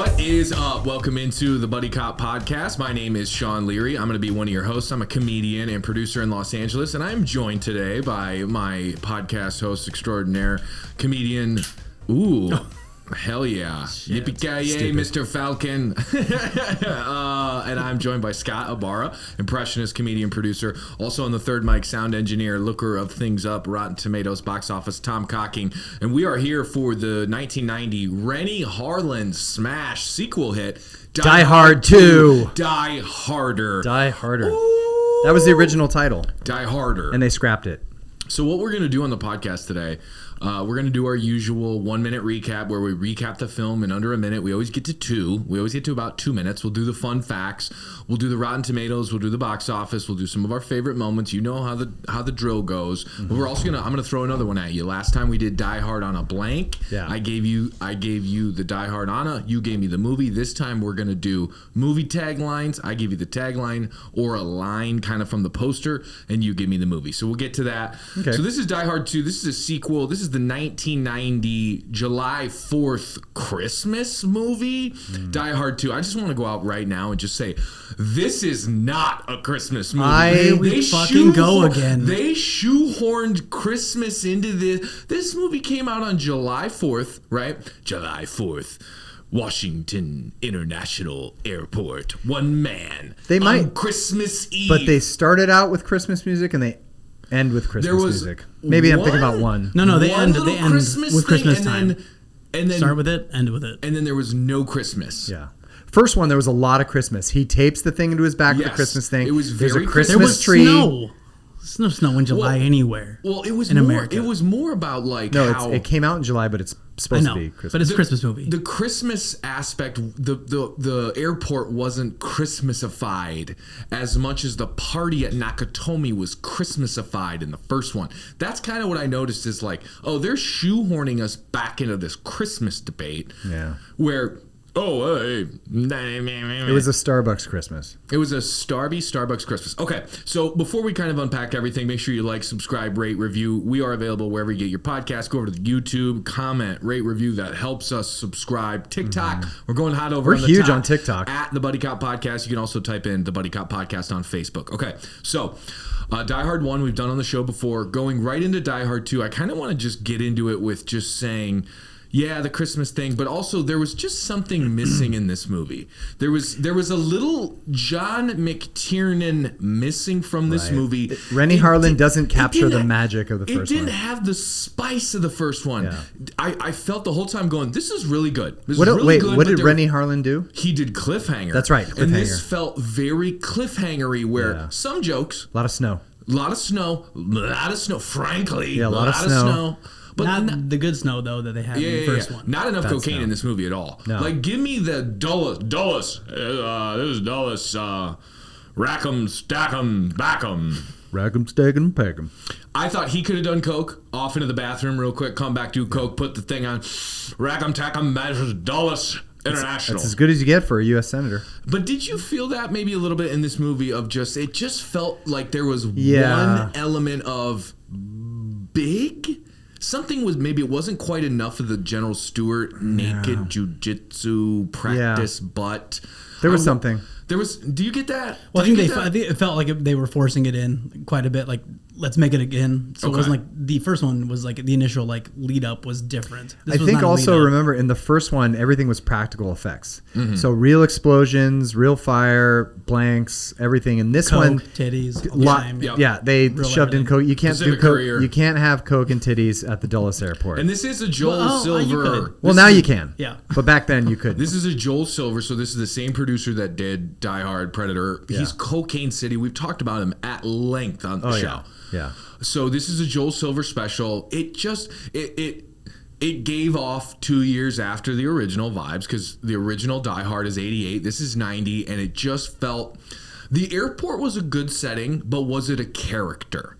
What is up? Welcome into the Buddy Cop Podcast. My name is Sean Leary. I'm going to be one of your hosts. I'm a comedian and producer in Los Angeles, and I'm joined today by my podcast host extraordinaire, comedian. Ooh. Hell yeah. Yippy Ki-Yay, Mr. Falcon. And I'm joined by Scott Ibarra, impressionist, comedian, producer. Also on the third mic, sound engineer, looker of things up, Rotten Tomatoes, box office, Tom Cocking. And we are here for the 1990 Renny Harlin smash sequel hit, Die Hard 2. Die Harder. Die Harder. Ooh. That was the original title. Die Harder. And they scrapped it. So what we're going to do on the podcast today, we're going to do our usual 1 minute recap where we recap the film in under a minute. We always get to two. We always get to about 2 minutes. We'll do the fun facts. We'll do the Rotten Tomatoes. We'll do the box office. We'll do some of our favorite moments. You know how the drill goes. Mm-hmm. But we're also I'm going to throw another one at you. Last time we did Die Hard on a blank. Yeah. I gave you the Die Hard on a. You gave me the movie. This time we're going to do movie taglines. I give you the tagline or a line kind of from the poster, and you give me the movie. So we'll get to that. Okay. So this is Die Hard 2. This is a sequel. This is the 1990 July 4th Christmas movie, Die Hard 2. I just want to go out right now and just say, this is not a Christmas movie. They fucking go again. They shoehorned Christmas into this. This movie came out on July 4th, right? July 4th. Washington International Airport. One man. They might. On Christmas Eve. But they started out with Christmas music and they end with Christmas music. Maybe I'm thinking about one. No, they end with Christmas time. And then start with it, end with it. And then there was no Christmas. Yeah. First one, there was a lot of Christmas. He tapes the thing into his back with the Christmas thing. It was There's very a Christmas there was tree. Snow. There's no snow in July anywhere. Well, it was in more, America. It was more about like how it came out in July, but it's supposed to be Christmas. But it's a Christmas movie. The Christmas aspect, the airport wasn't Christmasified as much as the party at Nakatomi was Christmasified in the first one. That's kind of what I noticed is like, oh, they're shoehorning us back into this Christmas debate. Yeah. Where it was a Starbucks Christmas. It was a Starbucks Christmas. Okay, so before we kind of unpack everything, make sure you like, subscribe, rate, review. We are available wherever you get your podcast. Go over to the YouTube, comment, rate, review. That helps us subscribe. TikTok, we're going hot over. We're huge on TikTok. At the Buddy Cop Podcast. You can also type in the Buddy Cop Podcast on Facebook. Okay, so Die Hard 1 we've done on the show before. Going right into Die Hard 2, I kind of want to just get into it with just saying, yeah, the Christmas thing, but also there was just something missing in this movie. There was a little John McTiernan missing from this movie. Renny Harlin doesn't capture the magic of the first one. It didn't have the spice of the first one. Yeah. I felt the whole time going, this is really good. What did Renny Harlin do? He did Cliffhanger. That's right, Cliffhanger. And this felt very cliffhangery where some jokes. A lot of snow. Frankly. Yeah, a lot of snow. But not the good snow, though, that they had in the first one. Not enough cocaine in this movie at all. No. Like, give me the Dulles. This is Dulles. Rack 'em, stack 'em, back 'em. Rack 'em, stack 'em, pack 'em. I thought he could have done coke. Off into the bathroom real quick, come back, do coke, put the thing on. Rack 'em, tack 'em, measures Dulles International. That's as good as you get for a U.S. Senator. But did you feel that maybe a little bit in this movie of it just felt like there was one element of big? Something was, maybe it wasn't quite enough of the General Stewart naked jujitsu practice, but there was something. There was. Do you get that? Well, I think it felt like they were forcing it in quite a bit. Like, let's make it again. So it wasn't like the first one was like the initial like lead up was different. I think also remember in the first one everything was practical effects. Mm-hmm. So real explosions, real fire, blanks, everything. In this one, titties, they shoved in coke. You can't do coke. You can't have coke and titties at the Dulles Airport. And this is a Joel Silver. Well, now you can. Yeah, but back then you couldn't. This is a Joel Silver. So this is the same producer that did Die Hard, Predator. Yeah. He's Cocaine City. We've talked about him at length on the show. Yeah. So this is a Joel Silver special. It just it gave off 2 years after the original vibes because the original Die Hard is 88. This is 90, and it just felt the airport was a good setting, but was it a character?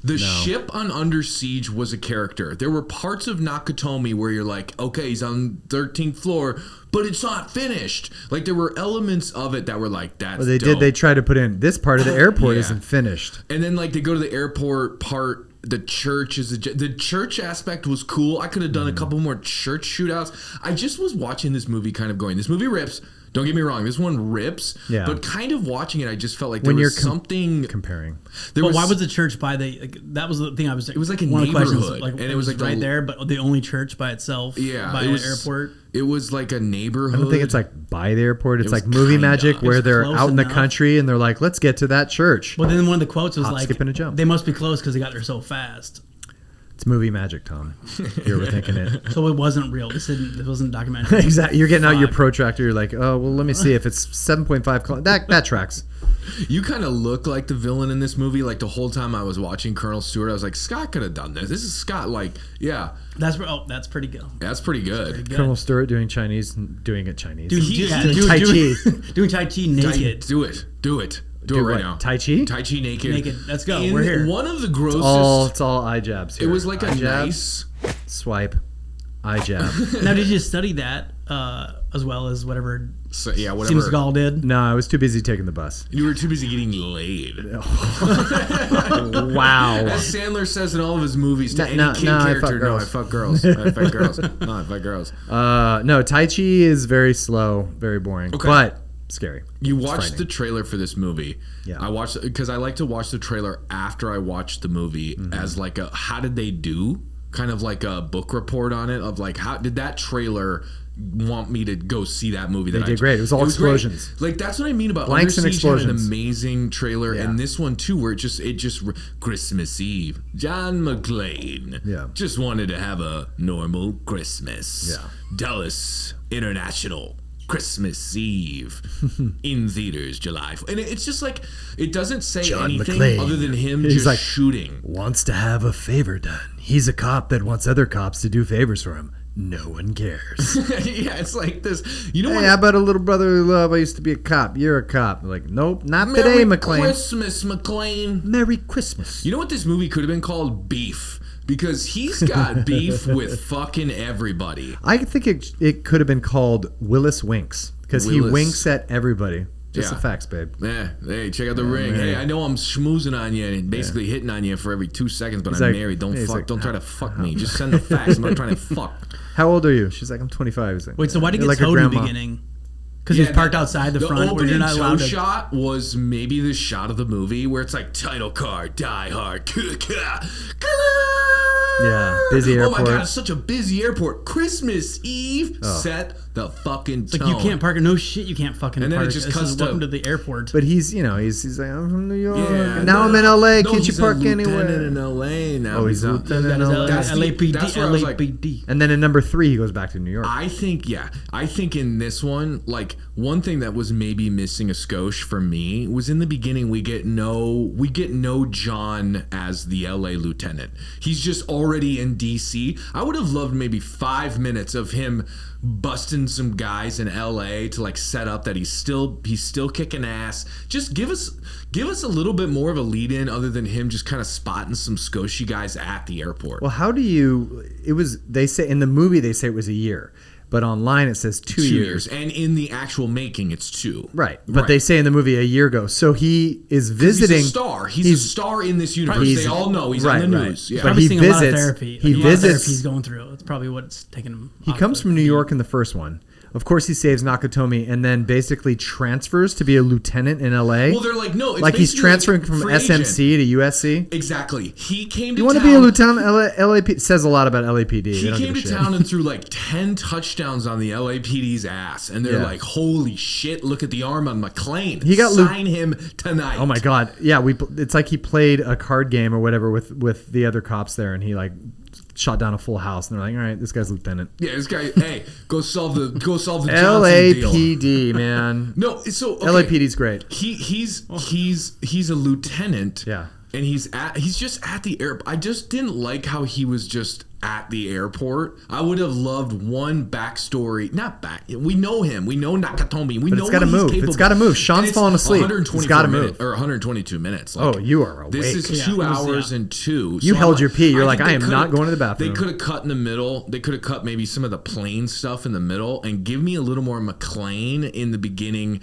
The ship on Under Siege was a character. There were parts of Nakatomi where you're like, okay, he's on 13th floor, but it's not finished. Like, there were elements of it that were like, that's dope. They try to put in, this part of the airport isn't finished. And then, like, they go to the airport part The church the church aspect was cool. I could have done a couple more church shootouts. I just was watching this movie kind of going, this movie rips. Don't get me wrong, this one rips. Yeah. But kind of watching it, I just felt like there was something comparing. Why was the church by that was the thing I was. It was like a neighborhood, and it was like right there, but the only church by itself. Yeah, by an airport. It was like a neighborhood. I don't think it's like by the airport. It's like movie magic where they're out in the country and they're like, let's get to that church. Well, then one of the quotes was like, skip, and a jump. They must be close because they got there so fast. It's movie magic, Tom. You're overthinking it. So it wasn't real. It wasn't a documentary. Exactly. You're getting out your protractor. You're like, oh, well, let me see if it's 7.5. That tracks. You kind of look like the villain in this movie. Like the whole time I was watching Colonel Stewart, I was like, Scott could have done this. This is Scott. Like, yeah. That's pretty good. That's pretty good. Colonel Stewart doing Chinese, doing it Chinese. Doing Tai Chi. Doing Tai Chi naked. Do it. Do it right now. Tai Chi? Tai Chi naked. Naked. Let's go. We're here. One of the grossest. It's all eye jabs here. It was like eye a jab, nice swipe, eye jab. Now, did you study that as well as whatever? Whatever. Steven Seagal did. No, I was too busy taking the bus. You were too busy getting laid. Wow. As Sandler says in all of his movies to any kid character, I fuck girls. I fuck girls. No, I fuck girls. No, Tai Chi is very slow, very boring, but scary. You watched the trailer for this movie. Yeah. I watched because I like to watch the trailer after I watch the movie as like a how did they do? Kind of like a book report on it of like how did that trailer want me to go see that movie? They did great. It was all explosions. Great. Like that's what I mean about blanks and explosions. Had an amazing trailer, and this one too, where it just Christmas Eve. John McClane, just wanted to have a normal Christmas. Yeah, Dallas International Christmas Eve in theaters July. And it's just like it doesn't say John anything McClane. Other than him just like shooting. Wants to have a favor done. He's a cop that wants other cops to do favors for him. No one cares. Yeah, it's like this. You know hey, how about a little brotherly love? I used to be a cop. You're a cop. Like, nope, not today, McClane. Merry Christmas, McClane. Merry Christmas. You know what this movie could have been called? Beef. Because he's got beef with fucking everybody. I think it could have been called Willis Winks. Because he winks at everybody. Just the facts, babe. Yeah. Hey, check out the ring. Hey, I know I'm schmoozing on you and basically hitting on you for every 2 seconds, but I'm married. Don't try to fuck me. Just send the facts. I'm not trying to fuck. How old are you? She's like, I'm 25. He's like, wait, so why did he get towed in the beginning? Because he was parked outside the front where you're not allowed to. The shot was maybe the shot of the movie where it's like title card, Die Hard. Yeah, busy airport. Oh my god, it's such a busy airport. Christmas Eve, set the fucking tone. Like you can't park. No shit, you can't fucking and then park. It just cuts to the airport. But he's like, I'm from New York. Yeah, now I'm in LA. Can't you park anywhere? In LA now. Oh, he's lieutenant in LA. LAPD. And then in number 3, he goes back to New York. I think in this one, like one thing that was maybe missing a skosh for me was in the beginning we get no John as the LA lieutenant. He's just already in DC. I would have loved maybe 5 minutes of him busting some guys in LA to like set up that he's still kicking ass. Just give us a little bit more of a lead in other than him just kind of spotting some Scotia guys at the airport. Well, they say in the movie they say it was a year. But online it says 2 years. And in the actual making, it's 2. Right. But they say in the movie a year ago. So he is visiting. He's a star. He's a star in this universe. They all know he's on the news. Yeah. But he visits. A lot of therapy. He visits. He's going through. It's probably what's taking him. He comes from New York in the first one. Of course, he saves Nakatomi and then basically transfers to be a lieutenant in LA. Well, they're like, no. It's like he's transferring from SMC to USC. Exactly. He came to You want to be a lieutenant? LAPD says a lot about LAPD. He came to town and threw like 10 touchdowns on the LAPD's ass. And they're like, holy shit, look at the arm on McClane. Sign him tonight. Oh, my God. Yeah, it's like he played a card game or whatever with the other cops there. And he like shot down a full house, and they're like, "All right, this guy's lieutenant." Yeah, this guy. Hey, go solve the LAPD deal. Man. No, so okay. LAPD's great. He's a lieutenant. Yeah, and he's just at the airport. I just didn't like how he was just at the airport. I would have loved one backstory. Not back. We know him. We know Nakatomi. We know it's got to move. It's got to move. Sean's falling asleep. It's got to move. Or 122 minutes. Like, you are awake. This is 2 hours and 2. You held your pee. You're like, I am not going to the bathroom. They could have cut in the middle. They could have cut maybe some of the plane stuff in the middle and give me a little more McClane in the beginning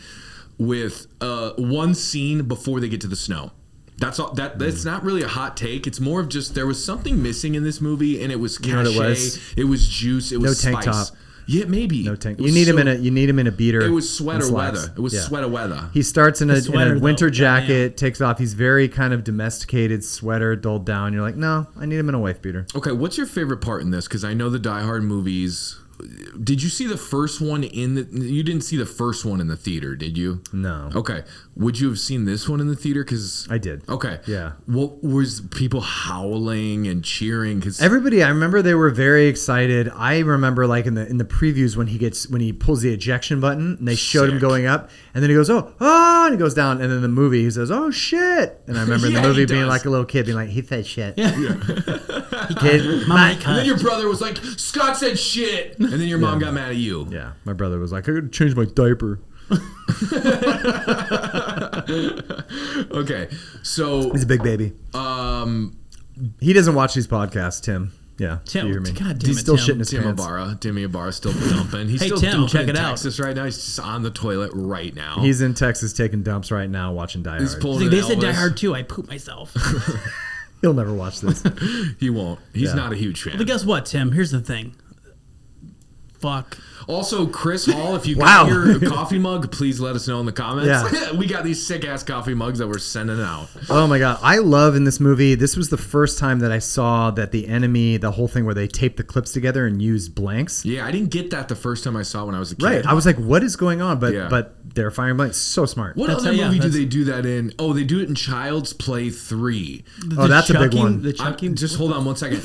with one scene before they get to the snow. That's all. That's not really a hot take. It's more of just there was something missing in this movie, and it was cachet. You know what it was? It was juice. It was No tank spice. top. Yeah, maybe. No tank. You need him in a beater. It was and sweater slacks. weather. It was sweater weather. He starts in a sweater, winter though. jacket, takes off. He's very kind of domesticated sweater, dulled down. You're like, no, I need him in a wife beater. Okay, what's your favorite part in this? Because I know the Die Hard movies. Did you see the first one you didn't see the first one in the theater, did you? No. Okay. Would you have seen this one in the theater? Because I did. Okay. Yeah. What was people howling and cheering? Because everybody, I remember they were very excited. I remember like in the previews when he pulls the ejection button and they showed him going up and then he goes, oh, and he goes down. And then the movie, he says, oh, shit. And I remember in the movie being like a little kid being like, he said shit. Yeah. Kid, Mike, and then your brother was like, Scott said shit. And then your mom got mad at you. Yeah. My brother was like, I gotta change my diaper. Okay. So he's a big baby. He doesn't watch these podcasts, Tim. Yeah. Tim, you hear me? God damn He's it, still Tim. shitting his pants. Tim Ibarra still dumping. He's Hey, still Tim, dumping check in it out. Texas right now. He's just on the toilet right now. He's in Texas taking dumps right now watching Die He's Hard. pulling Like, an they said Die Elvis. Hard 2. I pooped myself. He'll never watch this. He won't. He's Yeah. not a huge fan. But guess what, Tim? Here's the thing. Fuck. Also, Chris Hall, if you Wow. got your coffee mug, please let us know in the comments. Yeah. We got these sick-ass coffee mugs that we're sending out. Oh my god, I love in this movie. This was the first time that I saw that the enemy, the whole thing where they tape the clips together and use blanks. Yeah, I didn't get that the first time I saw it when I was a kid. Right, I was like, "What is going on?" But Yeah. but they're firing blanks. So smart. What That's other how- yeah, movie do that's- they do that in? Oh, they do it in Child's Play 3. Oh, that's a big one. The chucking. Just hold on one second.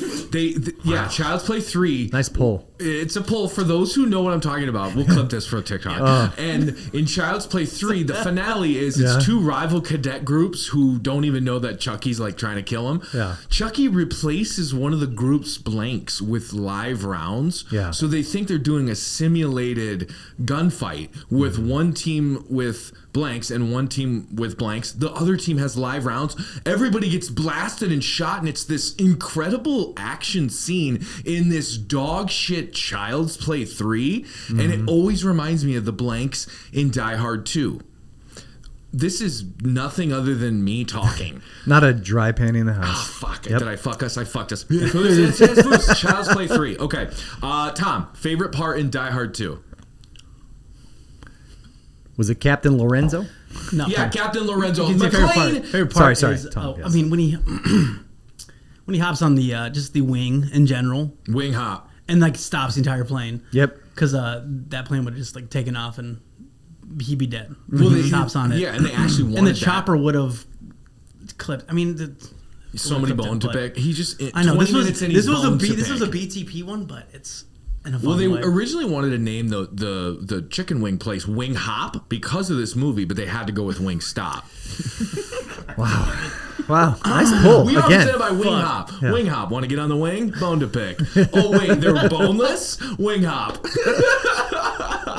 Yeah, Child's Play 3. Nice pull. It's a pull for those who know what I'm talking about. We'll clip this for TikTok. And in Child's Play 3, the finale is Yeah. it's two rival cadet groups who don't even know that Chucky's like trying to kill him. Yeah. Chucky replaces one of the group's blanks with live rounds. Yeah. So they think they're doing a simulated gunfight with one team with blanks and one team with blanks. The other team has live rounds. Everybody gets blasted and shot, and it's this incredible action scene in this dog shit Child's Play 3. And it always reminds me of the blanks in Die Hard 2. This is nothing other than me talking. Not a dry panty in the Oh, house. fuck. Yep. Did I fuck us? I fucked us. It says for Child's Play 3. Okay. Tom, favorite part in Die Hard 2? Was it Captain Lorenzo? No. Yeah, Captain Lorenzo. It's my favorite part. McClane. Favorite part Sorry, is, Tom, yes. I mean, when he hops on the just the wing in general Wing hop. and like stops the entire plane. Yep. Because that plane would have just like taken off and he'd be dead. Well, He hops on it. Yeah, and they actually wanted and the that. chopper would have clipped. I mean, So many clipped bone it, to but- pick. He just I know 20 this was minutes and this he's was a bone to this was a pick. BTP one, but it's in a fun Well, they way. originally wanted to name the chicken wing place Wing Hop because of this movie, but they had to go with Wing Stop. Wow. Nice pull. We Again. represented by Wing Hop. Yeah. Wing Hop. Want to get on the wing? Bone to pick. Oh wait, they're boneless. Wing Hop.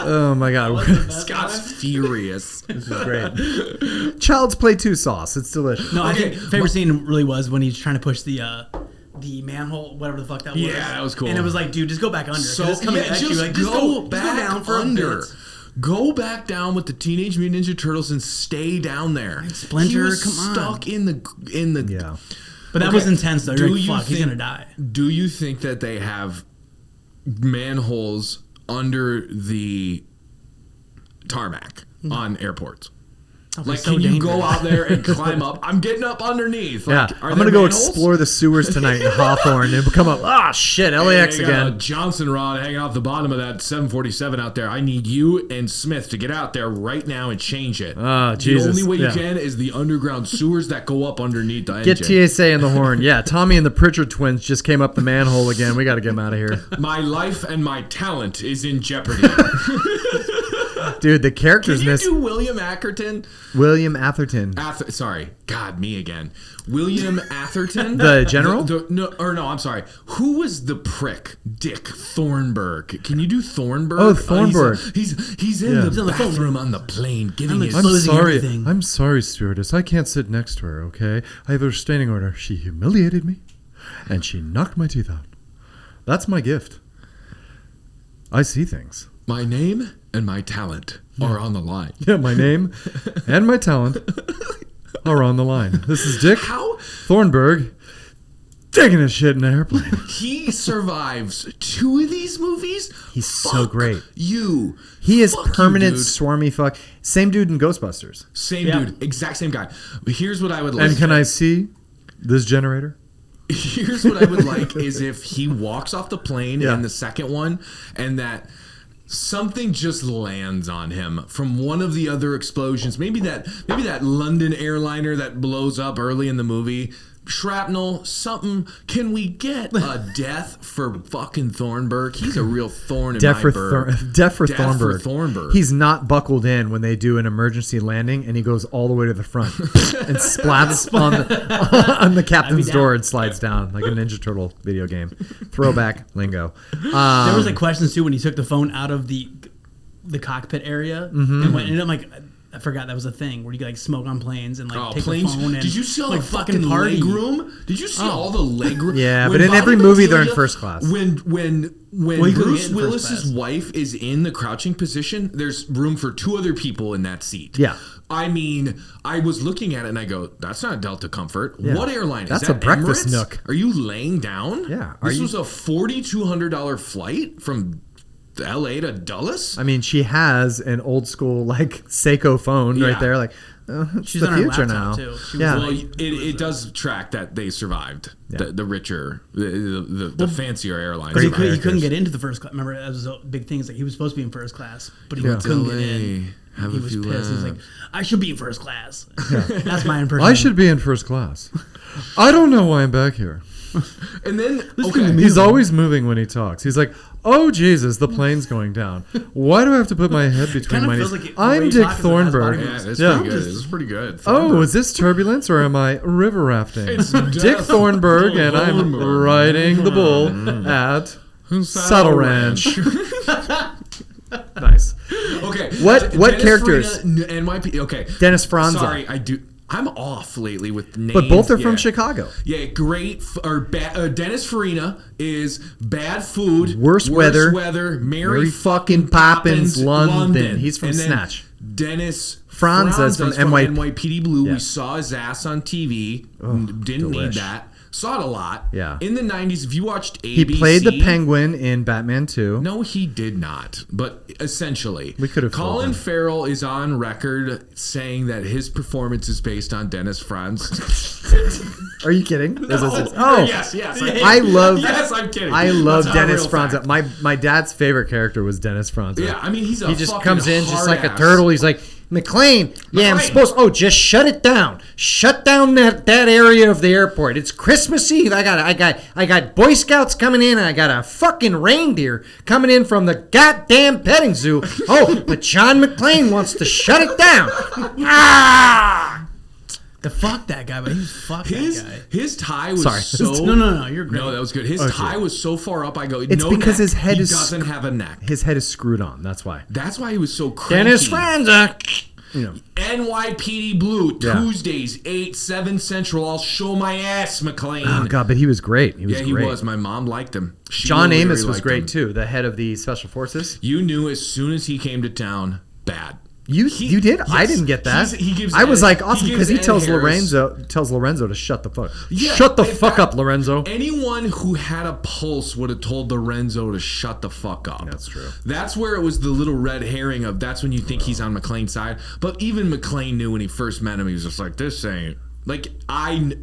Oh my god. Scott's furious. This is great. Child's Play 2 sauce. It's delicious. No, I Okay, think favorite scene really was when he's trying to push the manhole, whatever the fuck that was. Yeah, that was cool. And it was like, dude, just go back under. 'cause So it's coming yeah, at you. just Like, go just back go down for under. a bit. Go back down with the Teenage Mutant Ninja Turtles and stay down there. Splinter, he was come on. stuck in the. Yeah. But that Okay, was intense though. You're do like, you fuck, he's think- gonna die. Do you think that they have manholes under the tarmac on airports? Like, so can you dangerous. go out there and climb up? I'm getting up underneath. Like, Yeah. are I'm there going to go manholes? explore the sewers tonight in Hawthorne and come up. Ah, shit. LAX Hey, they got a again. Johnson rod hanging off the bottom of that 747 out there. I need you and Smith to get out there right now and change it. Oh, The Jesus. only way you Yeah. can is the underground sewers that go up underneath the engine. Get TSA in the horn. Yeah. Tommy and the Pritchard twins just came up the manhole again. We got to get them out of here. My life and my talent is in jeopardy. Dude, the characters Can you miss do William Atherton? William Atherton. Sorry, God, me again. William Atherton, The general? I'm sorry. Who was the prick? Dick Thornburg. Can you do Thornburg? Oh, Thornburg. He's in Yeah. the He's on the phone. bathroom on the plane giving his. I'm Closing sorry. everything. I'm sorry, stewardess. I can't sit next to her, okay? I have a restraining order. She humiliated me, and she knocked my teeth out. That's my gift. I see things. My name and my talent are on the line. Yeah, my name and my talent are on the line. This is Dick How Thornburg taking a shit in an airplane. he survives 2 of these movies? He's so great. You. He is Fuck you, permanent dude. swarmy fuck. Same dude in Ghostbusters. Same Yeah. dude, exact same guy. But here's what I would like. And can I see this generator? Here's what I would like is if he walks off the plane Yeah. in the second one, and that something just lands on him from one of the other explosions. Maybe that London airliner that blows up early in the movie. Shrapnel, something. Can we get a death for fucking Thornburg? He's a real thorn in Death my for, burg. Death for Death for Thornburg. Thornburg. He's not buckled in when they do an emergency landing, and he goes all the way to the front and splats on the captain's door and slides down like a Ninja Turtle video game. Throwback lingo. There was like questions too when he took the phone out of the cockpit area and went. And I'm like, I forgot that was a thing where you could like smoke on planes and like take planes. the phone. And Did you see all like the fucking leg room? Did you see all the leg room? Yeah, When but in every Bobby movie they're in Bedelia- first class. When Well, you couldn't get Bruce in first Willis's class. wife is in the crouching position, there's room for 2 other people in that seat. Yeah. I mean, I was looking at it and I go, that's not Delta Comfort. Yeah. What airline That's is that? a breakfast Emirates? nook. Are you laying down? Yeah. Are This you- was a $4,200 flight from LA to Dulles? I mean, she has an old school like Seiko phone Yeah. right there. Like, it's She's the on her future laptop, now. too. She was Yeah. Well, it does track that they survived. Yeah. The richer, the fancier airlines. But he survived. couldn't get into the first class. Remember, that was a big thing. It's like he was supposed to be in first class, but he Yeah. couldn't get LA, in. have He a was few pissed. He's like, laps. I should be in first class. That's my impression. I should be in first class. I don't know why I'm back here. And then, to okay, me. He's always moving when he talks. He's like, "Oh Jesus, the plane's going down. Why do I have to put my head between Kinda my feels knees? like the way I'm you Dick talk is it has Thornburg." body yeah, that's Yeah. pretty good. This is pretty good. Oh, is this turbulence or am I river rafting? It's Dick Death Thornburg, and I'm Thornburg. riding the bull at Saddle Ranch. Nice. Okay. What Dennis characters? Farina, NYP. Okay. Dennis Franza. Sorry, I'm off lately with names. But both are from Yeah. Chicago. Yeah, great. Dennis Farina is bad food, Worst weather, Mary fucking Poppins, London. He's from And then Snatch. Dennis Franza's from NYPD Blue. Yeah. We saw his ass on TV. Didn't need delish. that. Saw it a lot. Yeah. In the 90s, if you watched ABC. He played the Penguin in Batman 2. No, he did not. But essentially, We could have fooled Colin him. Farrell is on record saying that his performance is based on Dennis Franz. Are you kidding? No. Oh, yes. I love. Yes, I'm kidding. I love That's not a Dennis real Franza. fact. My dad's favorite character was Dennis Franza. Yeah, I mean he's a He just fucking comes in just like a hard-ass. turtle. He's like, McClane, yeah, I'm McClane. supposed. Oh, just shut it down. Shut down that area of the airport. It's Christmas Eve. I got Boy Scouts coming in, and I got a fucking reindeer coming in from the goddamn petting zoo. Oh, but John McClane wants to shut it down. Ah! The fuck that guy, but he was fuck that guy. His tie was Sorry. so No, you're great. No, that was good. His tie was so far up. I go. It's no because neck. his head he is doesn't have a neck. His head is screwed on. That's why. That's why he was so cranky. Dennis Franza. You know. NYPD Blue Yeah. Tuesdays 8-7 Central. I'll show my ass, McClane. Oh God, but he was great. He was Yeah, he great. was. My mom liked him. John Sheila Amos Leary was liked great him. too. The head of the special forces. You knew as soon as he came to town, bad. You did? I yes. didn't get that. He gives I was Ed- like awesome because he gives Ed tells Harris- Lorenzo to shut the fuck. Yeah, shut the in fuck fact, up, Lorenzo. Anyone who had a pulse would have told Lorenzo to shut the fuck up. That's true. That's where it was the little red herring of that's when you think he's on McClane's side. But even McClane knew when he first met him, he was just like, this ain't like I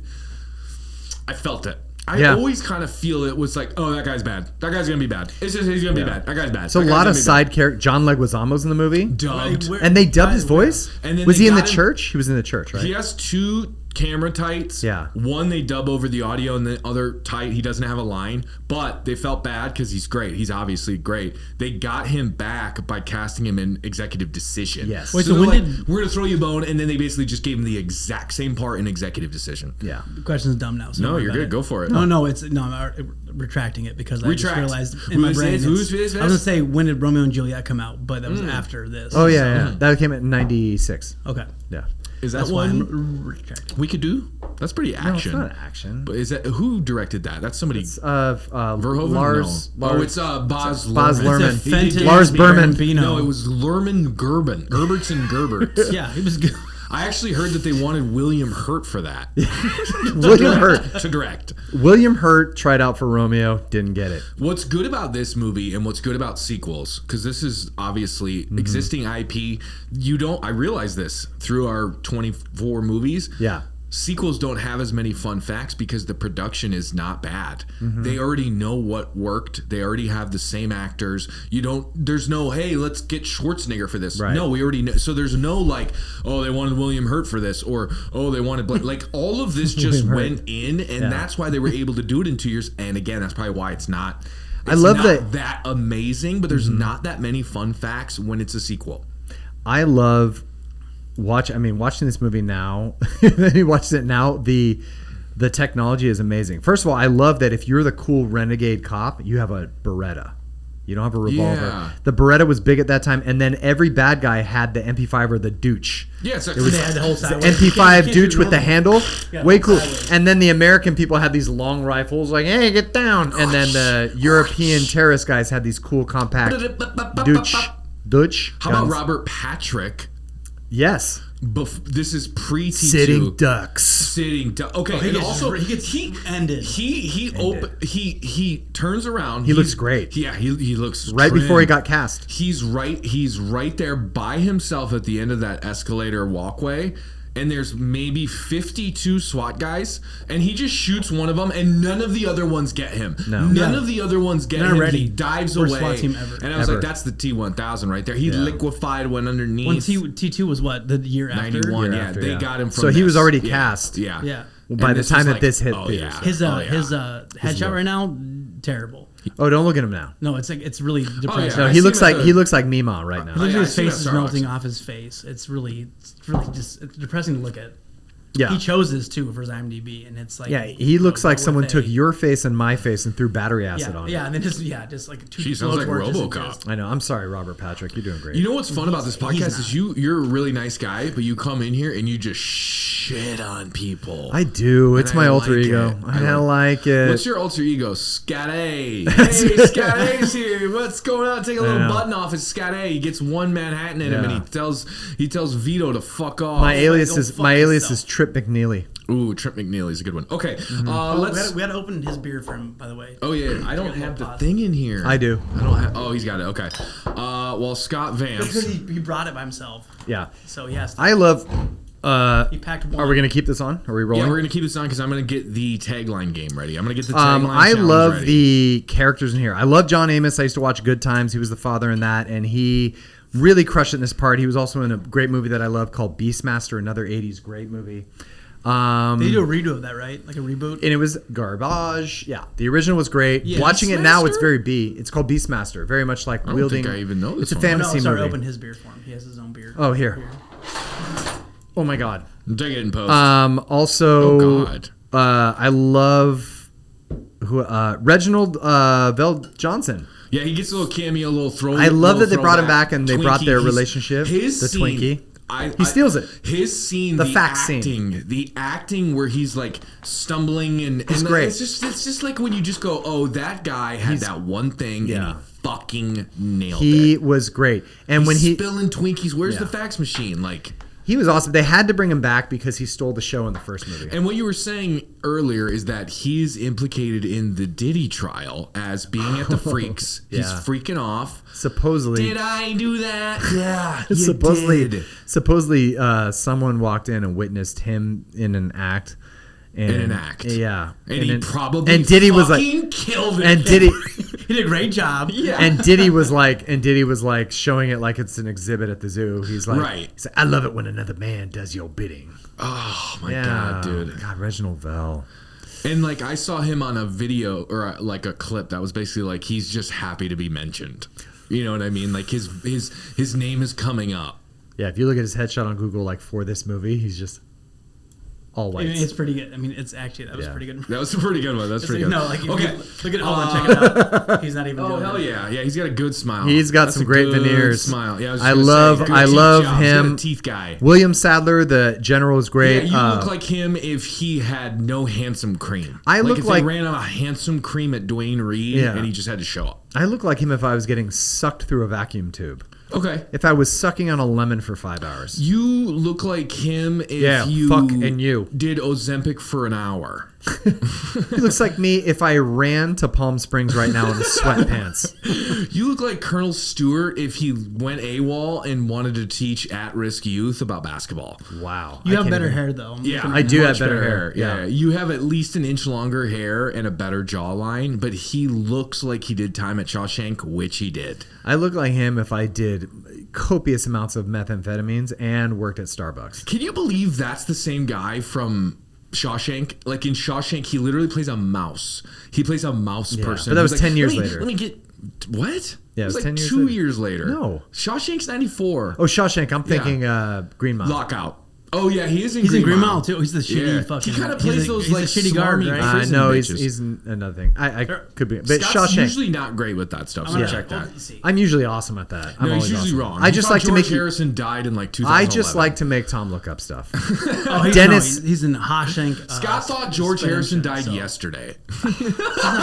felt it. I always kind of feel it was like, oh, that guy's bad. That guy's gonna be bad. It's just he's gonna be bad. That guy's bad. So a That guy's lot gonna of be bad. side character. John Leguizamo's in the movie, dubbed. and they dubbed his voice. And then was they he in the got him- church? He was in the church, right? He has 2 camera tights. Yeah. One they dub over the audio, and the other tight he doesn't have a line. But they felt bad because he's great. He's obviously great. They got him back by casting him in Executive Decision. Yes. Wait, so so they're when like, did- we're gonna throw you a bone, and then they basically just gave him the exact same part in Executive Decision. Yeah. The question's dumb now. So No, don't worry you're about good. Go for it. No, I'm retracting it because I just Retract. realized in Who my is brain. this? Who's this? I was gonna say when did Romeo and Juliet come out, but that was after this. Oh yeah. That came out in '96. Okay. Yeah. Is that That's why one I'm retracting. we could do? That's pretty No, action. it's not action. But is that who directed that? That's somebody. Verhoeven. Lars. No. Lars. Oh, it's Baz Baz Luhrmann. Luhrmann. It's a Fenton Lars Berman. Bambino. No, it was Lerman Gerben. Gerberts and Gerberts. Yeah, he was good. I actually heard that they wanted William Hurt for that. William Hurt to direct. William Hurt tried out for Romeo, didn't get it. What's good about this movie and what's good about sequels, because this is obviously existing IP. I realize this through our 24 movies. Yeah. Sequels don't have as many fun facts because the production is not bad. They already know what worked. They already have the same actors. There's no, hey, let's get Schwarzenegger for this. Right. No, we already know. So there's no like, oh, they wanted William Hurt for this, or oh, they wanted like all of this just went in, and that's why they were able to do it in 2 years. And again, that's probably why it's not. I love that amazing, but there's not that many fun facts when it's a sequel. I love watching this movie now. Then he watches it now. The technology is amazing. First of all, I love that if you're the cool renegade cop, you have a Beretta. You don't have a revolver. Yeah. The Beretta was big at that time, and then every bad guy had the MP5 or the Dooch. Yeah, it's They had the whole The side. MP5 Dooch with the handle, Yeah, way cool. sideways. And then the American people had these long rifles, like, hey, get down. And then the European terrorist guys had these cool compact Dooch How about guns. Robert Patrick? Yes. This is pre-T2. Sitting ducks. Sitting ducks. Okay, He and gets, also he gets ended. he turns around. He looks great. Yeah, he looks Right trim. before he got cast. He's right there by himself at the end of that escalator walkway. And there's maybe 52 SWAT guys, and he just shoots one of them, and none of the other ones get him. No. None of the other ones get Not him. ready. He dives Worst away. SWAT team ever. And I was Ever. like, that's the T-1000 right there. He liquefied, went underneath. When T2 was what, the year after? 91, Year yeah. after, They yeah. got him from So he was this. already Yeah, cast. Yeah. Yeah. By And the this time was that like, this hit oh, theaters. yeah. His headshot right now, terrible. Oh, don't look at him now. No, it's really depressing. No, I he see him looks at like Mima right now. Look at I his see him face at is Starbucks. melting off his face. It's really just it's depressing to look at. Yeah. He chose this too for his IMDb, and it's like He looks like go someone with took A. your face and my face and threw battery acid on it. and then just like two. She sounds like blowtorches and RoboCop. just- I know. I'm sorry, Robert Patrick. You're doing great. You know what's fun about this He's podcast is not. you're a really nice guy, but you come in here and you just shit on people. I do. It's And my I alter like ego. it. I like it. What's your alter ego? Scat A. Hey, Scat A's here. What's going on? Take a little know. button off. It's Scat A. He gets one Manhattan in him, Yeah. and he tells Vito to fuck off. my alias go is fuck yourself. Trip McNeely. Ooh, Trip McNeely's a good one. Okay, We had to open his beer for him, by the way. Oh yeah, I don't Take a have the pause. thing in here. I do. I don't have. Oh, he's got it. Okay. Well, Scott Because Vance. he brought it by himself, Yeah. so he has to. I love. He packed one. Are we gonna keep this on? Are we rolling? Yeah, we're gonna keep this on because I'm gonna get the tagline game ready. I'm gonna get the tagline. I challenge love ready. the characters in here. I love John Amos. I used to watch Good Times. He was the father in that, and he really crushed it in this part. He was also in a great movie that I love called Beastmaster, another '80s great movie. They do a redo of that, right? Like a reboot. And it was garbage. Yeah, the original was great. Yeah. Watching it now, it's Beastmaster? very B. It's called Beastmaster. Very much like don't wielding. think I even know this It's a one. fantasy sorry, movie. open his beer for him. He has his own beer. Oh, here. Oh my God. Take it in post. Also, Oh, God. I love Reginald Vell Johnson. Yeah, he gets a little cameo, a little throw. I love that they little brought him throwback. back and they brought their Twinkie. relationship, His the scene, Twinkie. He steals it. His scene, The the fact acting, scene. the acting where he's like stumbling and It's great. It's just like when you just go, oh, that guy had that one thing Yeah. and he fucking nailed He it. was great. And when He's he spilling Twinkies, where's Yeah. the fax machine? Like. he was awesome. They had to bring him back because he stole the show in the first movie. And what you were saying earlier is that he's implicated in the Diddy trial as being at the freaks. He's Yeah. freaking off. Supposedly, Did I do that? Yeah, you supposedly, did. someone walked in and witnessed him in an act. And, In an act. Yeah. And he probably and Diddy was like, fucking killed it. and Diddy. He did a great job. Yeah. And Diddy was like showing it like it's an exhibit at the zoo. He's like, Right. He's like, I love it when another man does your bidding. Oh my god, dude. God, Reginald Vell. And like I saw him on a video or like a clip that was basically like he's just happy to be mentioned. You know what I mean? Like his name is coming up. Yeah, if you look at his headshot on Google, like for this movie, he's just all I white. mean, it's pretty good. I mean, it's actually that was Yeah. pretty good. That was a pretty good one. That's It's pretty like, good. no, like okay. look at hold on, check it out. He's not even. Oh doing hell it. yeah, yeah. He's got a good smile. He's got That's some a great good veneers. Smile. Yeah, I love good I teeth love job. He's got a him. teeth guy. William Sadler, the general, is great. Yeah, you look like him if he had no handsome cream. I look if like- they ran out of handsome cream at Dwayne Reed Yeah. and he just had to show up. I look like him if I was getting sucked through a vacuum tube. Okay. If I was sucking on a lemon for 5 hours. You look like him if you fuck and you. did Ozempic for an hour. He looks like me if I ran to Palm Springs right now in sweatpants. You look like Colonel Stewart if he went AWOL and wanted to teach at-risk youth about basketball. Wow. You have better hair though. Yeah, I do much have better hair. Yeah. You have at least an inch longer hair and a better jawline, but he looks like he did time at Shawshank, which he did. I look like him if I did copious amounts of methamphetamines and worked at Starbucks. Can you believe that's the same guy from Shawshank? Like in Shawshank, he literally plays a mouse. He plays a mouse person. But that was He's 10 years let me, later. Let me get... What? Yeah, it was like 10 years 2 later. years later. No. Shawshank's 94. Oh, Shawshank. I'm thinking Green Mile. Lockout. Oh, yeah, he is in He's Green in Green Mile. Mile too. He's the shitty fucking. He kind of plays those he's like a shitty guard, smarmy right? prison No, bitches. he's another thing. I could be. But Scott's Shawshank. usually not great with that stuff, so check that. I'm usually awesome at that. I'm No, he's always usually awesome. wrong. I You just thought like to George make Harrison died in like 2011. I just like to make Tom look up stuff. Oh, Dennis- he's in Hawshank. Scott thought George Harrison died yesterday.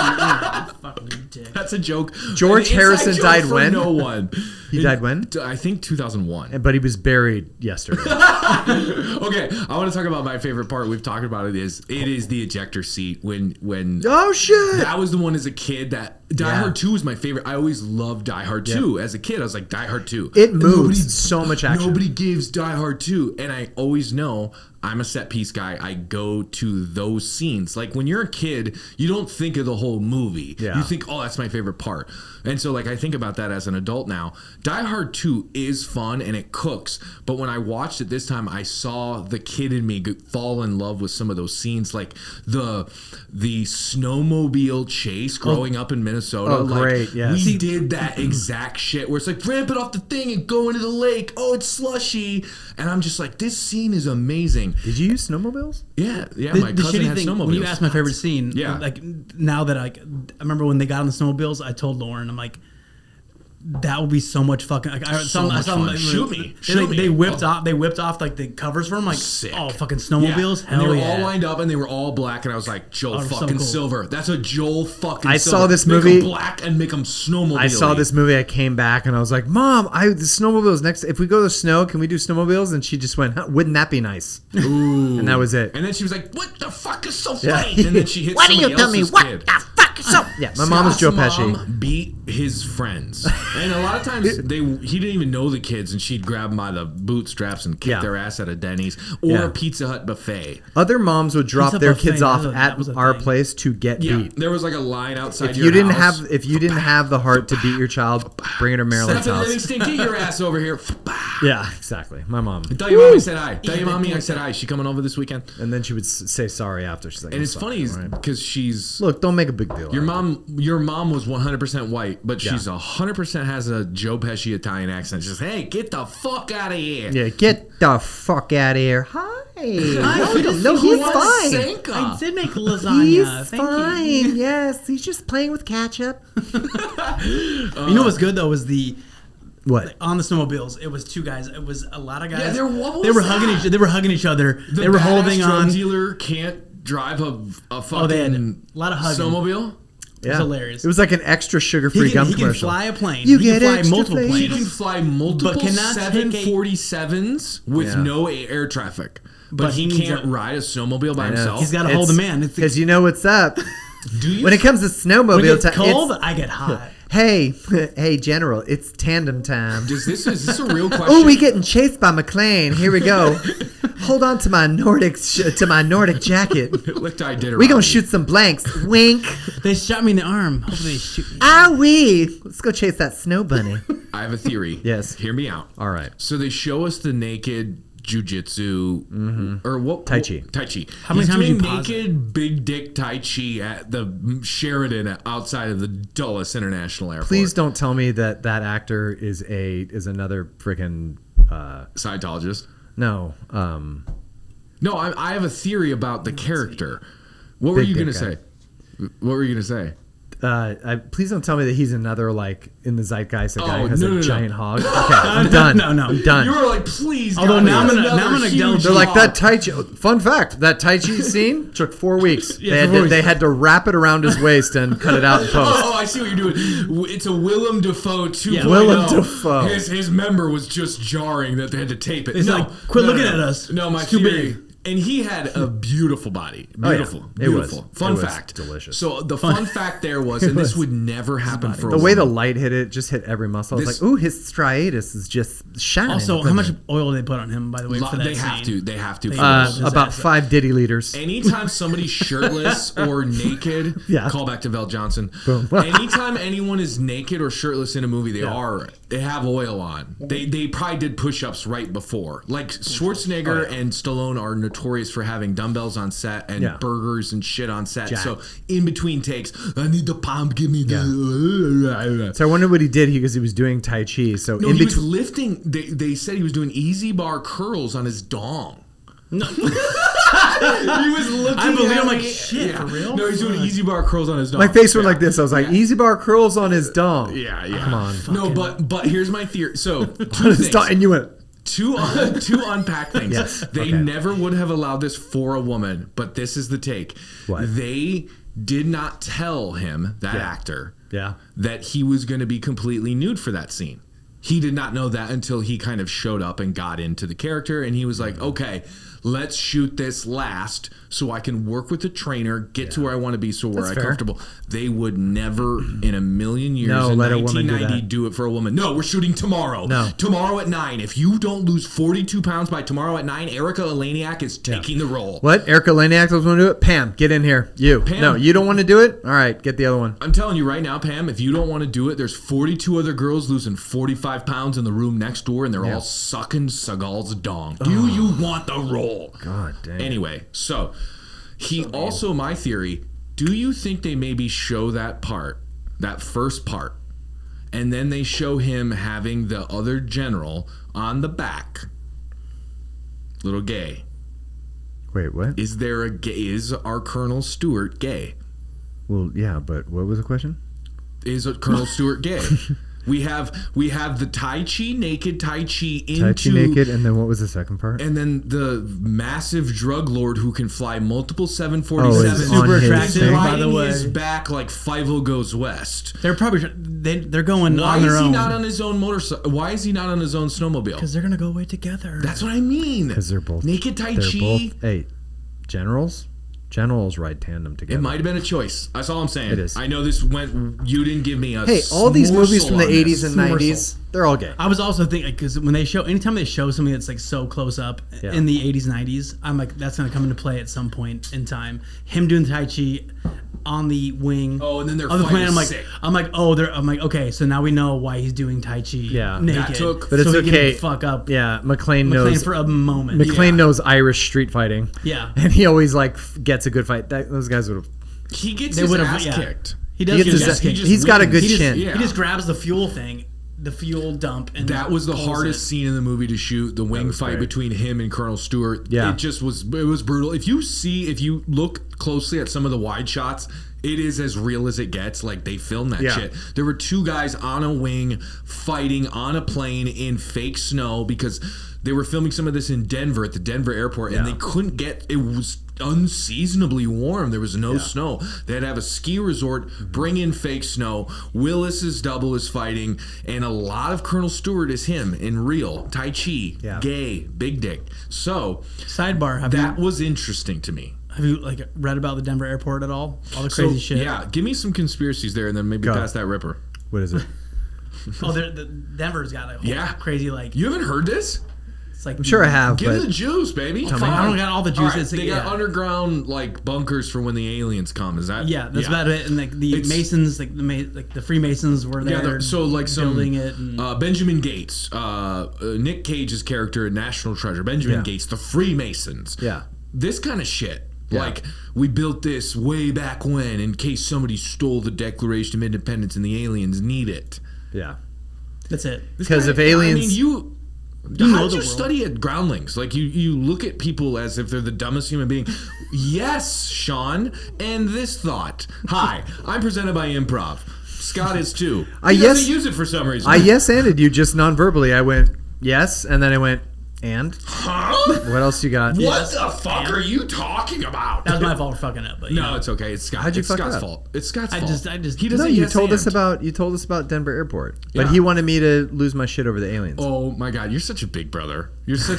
Fucking dick. That's a joke. George An inside Harrison joke died for when? No one. He died when? I think 2001. But he was buried yesterday. Okay, I want to talk about my favorite part. We've talked about it. Is the ejector seat when Oh shit! that was the one as a kid that Die Hard 2 is my favorite. I always loved Die Hard 2 as a kid. I was like Die Hard 2. It moves so much action. Nobody gives Die Hard 2, and I always know I'm a set piece guy. I go to those scenes. Like when you're a kid, you don't think of the whole movie. Yeah. You think, oh, that's my favorite part. And so like I think about that as an adult now. Die Hard 2 is fun and it cooks, but when I watched it this time, I saw the kid in me fall in love with some of those scenes, like the snowmobile chase growing up in Minnesota. Oh, like, great, yes. We did that exact shit where it's like ramp it off the thing and go into the lake. Oh, it's slushy. And I'm just like, this scene is amazing. Did you use snowmobiles? Yeah. My cousin had snowmobiles. When you asked my favorite scene, Yeah. like now that I remember when they got on the snowmobiles, I told Lauren, I'm like, that would be so much fucking. Like, I saw them, like, Shoot me. They whipped off like the covers for them. Like, Sick. oh, fucking snowmobiles. Yeah. And they Hell were yeah. all lined up and they were all black, and I was like, Joel so fucking cool. Silver. That's a Joel fucking I Silver. saw this Make movie- them black and make them snowmobile. I saw this movie. I came back and I was like, "Mom, the snowmobiles next. If we go to the snow, can we do snowmobiles?" And she just went, huh, "Wouldn't that be nice?" Ooh. And that was it. And then she was like, "What the fuck is so Yeah. funny?" And then she hit Why do somebody you tell me else's what kid. the fuck is so? Yeah, my mom was Joe Scott's Pesci. mom beat his friends, and a lot of times he didn't even know the kids, and she'd grab them by the bootstraps and kick Yeah. their ass at a Denny's or Yeah. a Pizza Hut buffet. Other moms would drop Pizza their buffet, kids off that was at a our thing. place to get Yeah, beat. there was like a line outside If your you didn't house. have the heart to beat your child, bring her to Marilyn's Stephen house. Livingston, get your ass over here. Yeah, exactly. My mom. Tell your mommy I said hi. Tell your mommy I said hi. She coming over this weekend? And then she would say sorry after. She's like, And "I'm it's sorry." funny Right. because she's Look, don't make a big deal. your out of it. mom. Your mom was 100% white, but Yeah. she's 100% has a Joe Pesci Italian accent. She's hey, get the fuck out of here. Yeah, get the fuck out of here. Hi. No, Who he's wants fine. Senka? I did make lasagna. He's Thank fine. you. Yes, he's just playing with ketchup. You know what's good though was the What? on the snowmobiles. It was two guys. It was a lot of guys. Yeah, what they were was hugging that? each. They were hugging each other. The They were badass holding drug on. dealer can't drive a fucking they had a lot of hugging. snowmobile. It was hilarious. It was like an extra sugar-free He gum can commercial. fly a plane. You he get can fly extra multiple flavor. He planes. can fly multiple But cannot take a- 747s with Yeah. no air traffic. But But he he needs can't a- ride a snowmobile by I know. himself. He's got to hold a man. It's Because you know what's up. Do you? When it comes to snowmobile when it gets time, cold, it's- I get hot. hey, hey, General, it's tandem time. is this a real question? Oh, we getting chased by McClane. Here we go. Hold on to my Nordic jacket. Looked I did it. We gonna shoot some blanks. Wink. They shot me in the arm. Hopefully they shoot me. Ah wee. Let's go chase that snow bunny. I have a theory. Yes. Hear me out. All right. So they show us the naked jujitsu, or what? Tai Chi. Tai Chi. How many He's times doing you pause naked big dick Tai Chi at the Sheridan outside of the Dulles International Airport. Please don't tell me that actor is another freaking Scientologist. no. No, I have a theory about the character. What were Big you gonna dick say? What were you gonna say? Please don't tell me that he's another like in the zeitgeist a guy who has no, a giant hog. Okay, I'm done. No. I'm done. You were like, please. Although God, now I'm there's gonna another delve. huge They're like hog. that Tai Chi. Fun fact: that Tai Chi scene took 4 weeks. Yeah, 4 weeks. They had to wrap it around his waist and cut it out in post. Oh, I see what you're doing. It's a Willem Dafoe 2.0. Yeah. Willem Dafoe. His member was just jarring that they had to tape it. It's like, quit looking at us. No, my It's too theory. big. And he had a beautiful body. Oh, yeah. Beautiful. It was. Beautiful. Fun It was fact. delicious. So the fun fact there was, and this would never happen for The a way the woman. light hit it just hit every muscle. I was This- like, ooh, his striatus is just shining. Also, how much oil did they put on him, by the way, for that They scene? have to. They have to. They for have this. to. about 5 Diddy liters. Anytime somebody's shirtless or naked, Yeah. call back to Val Johnson. Boom. Anytime anyone is naked or shirtless in a movie, they have oil on. They probably did push-ups right before. Like Schwarzenegger and Stallone are notorious for having dumbbells on set and burgers and shit on set. Jacked. So in between takes, I need the pump, give me the. So I wonder what he did because he was doing Tai Chi. So No, in he was between. lifting. They said he was doing easy bar curls on his dong. No. He was looking. I believe at I'm like, me- shit, for real? No, he's doing easy bar curls on his dong. My face went like this. I was like, easy bar curls on his dong. Yeah. Come on. No, but here's my theory. So On two his things. dong. And you went, Two unpack things. Yes, They okay. never would have allowed this for a woman, but this is the take. What? They did not tell him, that actor, yeah. that he was going to be completely nude for that scene. He did not know that until he kind of showed up and got into the character, and he was like, okay, let's shoot this last so I can work with the trainer, get to where I want to be, so where That's I'm fair. comfortable. They would never in a million years No, in let a woman do 1990 that. do it for a woman. No, we're shooting tomorrow. No. Tomorrow at 9. If you don't lose 42 pounds by tomorrow at 9, Erica Eleniak is taking the role. What? Erica Laniak was going to do it? Pam, get in here. You. Pam. No, you don't want to do it? All right, get the other one. I'm telling you right now, Pam, if you don't want to do it, there's 42 other girls losing 45 pounds in the room next door, and they're all sucking Seagal's dong. Do you want the role? God damn. Anyway, so he also, my theory, do you think they maybe show that part, that first part, and then they show him having the other general on the back, little gay? Wait, what? Is there a gay? Is our Colonel Stewart gay? Well, yeah, but what was the question? Is Colonel Stewart gay? We have the Tai Chi naked Tai Chi into Tai Chi naked, and then what was the second part? and then the massive drug lord who can fly multiple Oh, 747s, it's Super on his attractive, thing? by the riding way. his back like Five-O Goes West. They're probably they're going Why on their is he own not on his own motorcycle? Why is he not on his own snowmobile? because they're gonna go away together. That's what I mean. Because they're both naked Tai They're Chi. both. Hey, generals. Generals ride tandem together. It might have been a choice. That's all I'm saying. It is. I know this went. You didn't give me a. Hey, all these movies morsel from the on 80s this. and 90s, they're all gay. I was also thinking because when they show, anytime they show something that's like so close up Yeah. in the 80s, 90s, I'm like, that's gonna come into play at some point in time. Him doing Tai Chi on the wing. Oh, and then they're on the fighting plane. I'm like, sick. I'm like, okay, so now we know why he's doing Tai Chi. Yeah. naked. That took- But it's so he okay. Can fuck up. Yeah, McClane McClane knows. for a moment. McClane Yeah. knows Irish street fighting. Yeah. And he always like gets a good fight. Those guys would have. He gets They his would've- ass yeah. kicked. He does He get gets his his- ass kicked. just he's got a wins. good He just, chin. Yeah. he just grabs the fuel thing, the fuel dump, and That was the pulls hardest it. scene in the movie to shoot. The wing was fight great. between him and Colonel Stewart. Yeah. It was brutal. If you look closely at some of the wide shots, it is as real as it gets. Like they filmed that Yeah. shit. There were two guys on a wing fighting on a plane in fake snow because they were filming some of this in Denver at the Denver airport, and Yeah. they couldn't get. It was unseasonably warm. There was no snow. They had to have a ski resort, bring in fake snow. Willis's double is fighting, and a lot of Colonel Stewart is him in real. Tai Chi, Yeah. gay, big dick. So Sidebar: that was interesting to me. Have you like read about the Denver airport at all? All the crazy shit. Yeah, give me some conspiracies there, and then maybe Go. pass that ripper. What is it? Oh, the Denver's got like Yeah. crazy like. You haven't heard this? It's like I'm sure I have, Give but the juice, baby. Fuck, I don't got all the All right, juices. they got Yeah. underground like bunkers for when the aliens come. Is that? Yeah, that's about it. And like the It's- Masons, like the Freemasons were there. Yeah, so like some building it. And, Benjamin Gates, Nick Cage's character in National Treasure. Benjamin Yeah. Gates, the Freemasons. Yeah. This kind of shit. Yeah. Like we built this way back when, in case somebody stole the Declaration of Independence and the aliens need it. Yeah. that's it. This Because guy- if aliens- I mean, you. How did you study at Groundlings? Like you look at people as if they're the dumbest human being. Yes, Sean. And this thought. Hi, I'm presented by Improv. Scott is too. He doesn't use it for some reason. I yes-anded you just non-verbally. I went yes, and then I went and. Huh? What else you got? What the fuck are you talking about? That was my fault for fucking up. But No, it's okay. It's Scott. How'd you it's fuck Scott's up? fault. It's Scott's fault. I just. He doesn't. No, you yes told and. us about Denver Airport, but Yeah. he wanted me to lose my shit over the aliens. Oh my God, you're such a big brother.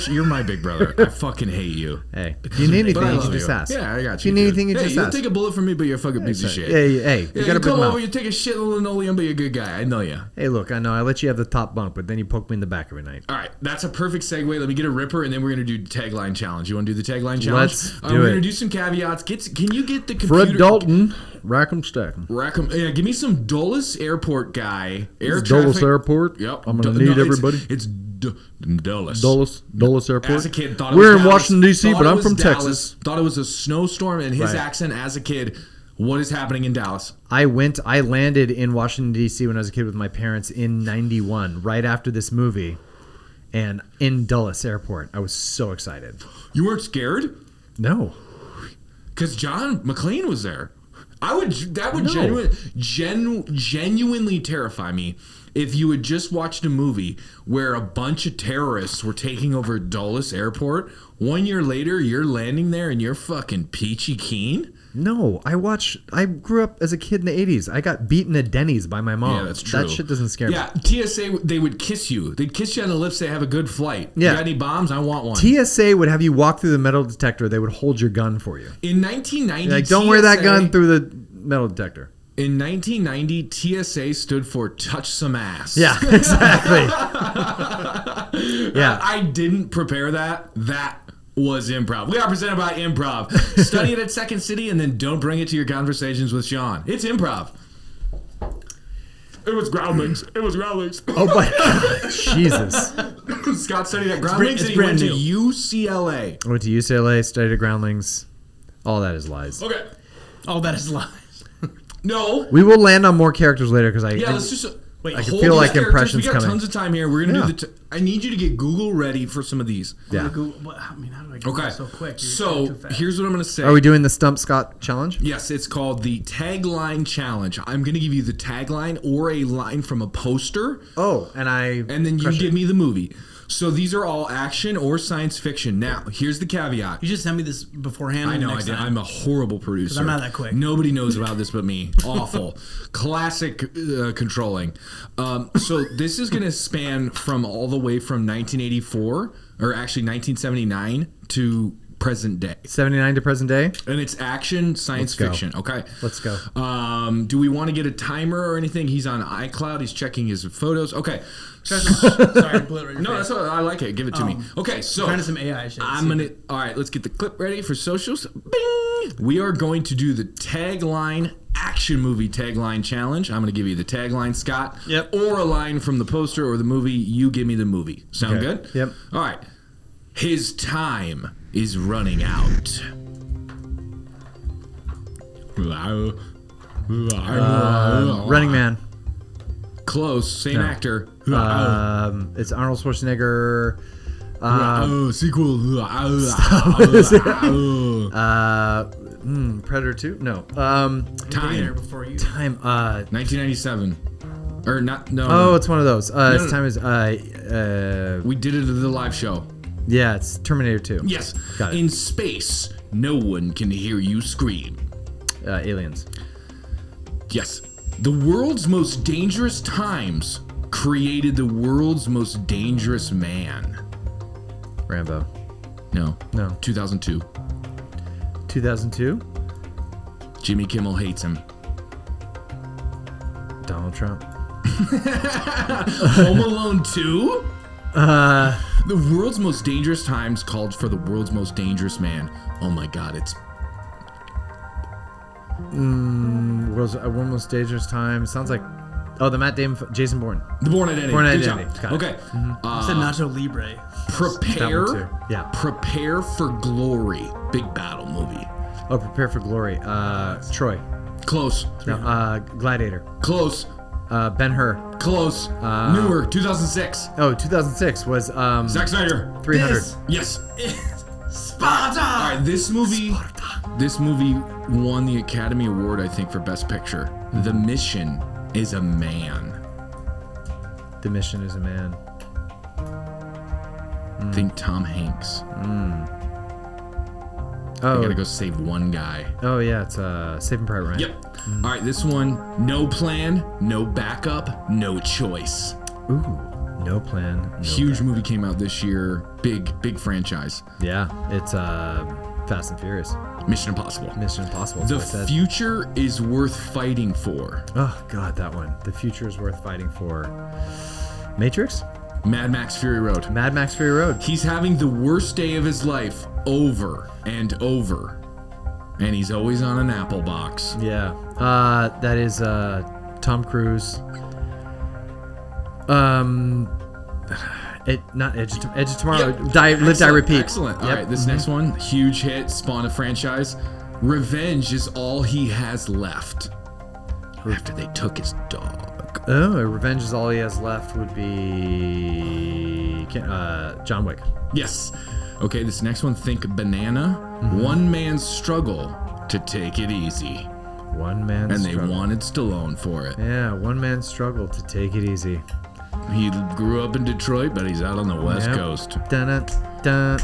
You're my big brother. I fucking hate you. Hey, if you need But I anything, you love can just ask. Yeah, I got you. If you need dude. anything, you hey, just you'll ask. take a bullet from me, but you're a fucking piece of shit. Hey, you Yeah, got you a big come over, mouth. you take a shit in linoleum, but you're a good guy. I know you. Hey, look, I know I let you have the top bunk, but then you poke me in the back every night. All right, that's a perfect segue. Let me get a ripper, and then we're gonna do tagline challenge. You want to do the tagline challenge? Let's do We're it. gonna do some caveats. Can you get the computer? Fred Dalton, rack 'em, stack 'em. Rack 'em. Yeah, give me some Dulles Airport guy. Air Dulles traffic. Airport. Yep. I'm gonna need everybody. It's Dulles. Dulles Airport. As a kid, thought it We're was in Dallas, Washington D.C., thought but it I'm was from Dallas, Texas. Thought it was a snowstorm, and his Right. accent as a kid. What is happening in Dallas? I landed in Washington D.C. when I was a kid with my parents in '91, right after this movie, and in Dulles Airport. I was so excited. You weren't scared? No. Because John McClane was there. That would No. genuinely terrify me if you had just watched a movie where a bunch of terrorists were taking over Dulles Airport. 1 year later, you're landing there and you're fucking peachy keen. No, I grew up as a kid in the 80s. I got beaten at Denny's by my mom. Yeah, that's true. That shit doesn't scare me. Yeah, TSA, they would kiss you. They'd kiss you on the lips, say, have a good flight. Yeah. You got any bombs? I want one. TSA would have you walk through the metal detector. They would hold your gun for you. In 1990, Like, don't wear that gun through the metal detector. In 1990, TSA stood for touch some ass. Yeah, exactly. Yeah. I didn't prepare that. That was improv. We are presented by Improv. Study it at Second City and then don't bring it to your conversations with Sean. It's improv. It was Groundlings. It was Groundlings. Oh my God. Jesus. Scott studied at Groundlings it's and he went brand to UCLA. I went to UCLA, studied at Groundlings. All that is lies. Okay. Oh, that is lies. No. We will land on more characters later because Yeah, let's just Wait, I can hold feel these like characters. impressions We got coming. tons of time here. We're gonna Yeah. do the. I need you to get Google ready for some of these. Yeah. I mean, how do I go Okay. so quick? You're So too fast. here's what I'm gonna say. Are we doing the Stump Scott challenge? Yes, it's called the tagline challenge. I'm going to give you the tagline or a line from a poster, Oh, and and then you give me the movie. So these are all action or science fiction. Now, here's the caveat. You just send me this beforehand. I know I next did. time. I'm a horrible producer. I'm not that quick. Nobody knows about this but me. Awful. Classic controlling. So this is going to span from all the way from 1984, or actually 1979 to present day. 79 to present day. And it's action, science Let's go. fiction. Okay. Let's go. Do we want to get a timer or anything? He's on iCloud. He's checking his photos. Okay. Sorry, blew it right in your No, face. that's what I like it. Give it to me. Okay, so trying to some AI shit. I'm gonna. All right, let's get the clip ready for socials. Bing. We are going to do the tagline action movie tagline challenge. I'm gonna give you the tagline, Scott. Yep. Or a line from the poster or the movie. You give me the movie. Sound Okay. good? Yep. All right. His time is running out. Running Man. Close. Same No. actor. It's Arnold Schwarzenegger. Sequel. Predator 2? No. Time. Before you. Time. 1997. Or not? No. Oh, it's one of those. no. Its time is. We did it at the live show. Yeah, it's Terminator 2. Yes. Got it. In space, no one can hear you scream. Aliens. Yes. The world's most dangerous times created the world's most dangerous man. Rambo. No. No. 2002. 2002. Jimmy Kimmel hates him. Donald Trump. Home Alone 2? The world's most dangerous times called for the world's most dangerous man. Oh my God, it's Was one most dangerous time. Sounds like. Oh, the Matt Damon. Jason Bourne. The Born Identity. Born Good Identity. job. Got it. Okay. I said Nacho Libre. Prepare. That one too. Yeah. Prepare for Glory. Big battle movie. Oh, Prepare for Glory. Troy. Close. No, Gladiator. Close. Ben-Hur. Close. Newer. 2006. Oh, 2006 was Zack Snyder. 300. This Yes. is Sparta. All right. This movie won the Academy Award, I think, for Best Picture. The Mission is a Man. The Mission is a Man. Think Tom Hanks. Oh, I gotta go save one guy. oh yeah, it's Saving Private Ryan. Yep. All right, this one, no plan, no backup, no choice. Ooh, no plan. No Huge back. movie came out this year. Big franchise. Yeah, it's Fast and Furious. Mission Impossible. Mission Impossible. The That's what I said. future is worth fighting for. Oh God, that one. The future is worth fighting for. Matrix. Mad Max Fury Road. Mad Max Fury Road. He's having the worst day of his life over and over. And he's always on an Apple box. Yeah. That is Tom Cruise. Edge of Tomorrow. Yep. Live, Die, Repeat. Excellent. All Yep. right, this next one, huge hit, spawn a franchise. Revenge is all he has left. After they took his dog. Oh, Revenge is all he has left would be John Wick. Yes. Okay, this next one, think banana. One man's struggle to take it easy. One man's And they struggle. wanted Stallone for it. Yeah, one man's struggle to take it easy. He grew up in Detroit, but he's out on the West Yep. Coast. Dun, dun,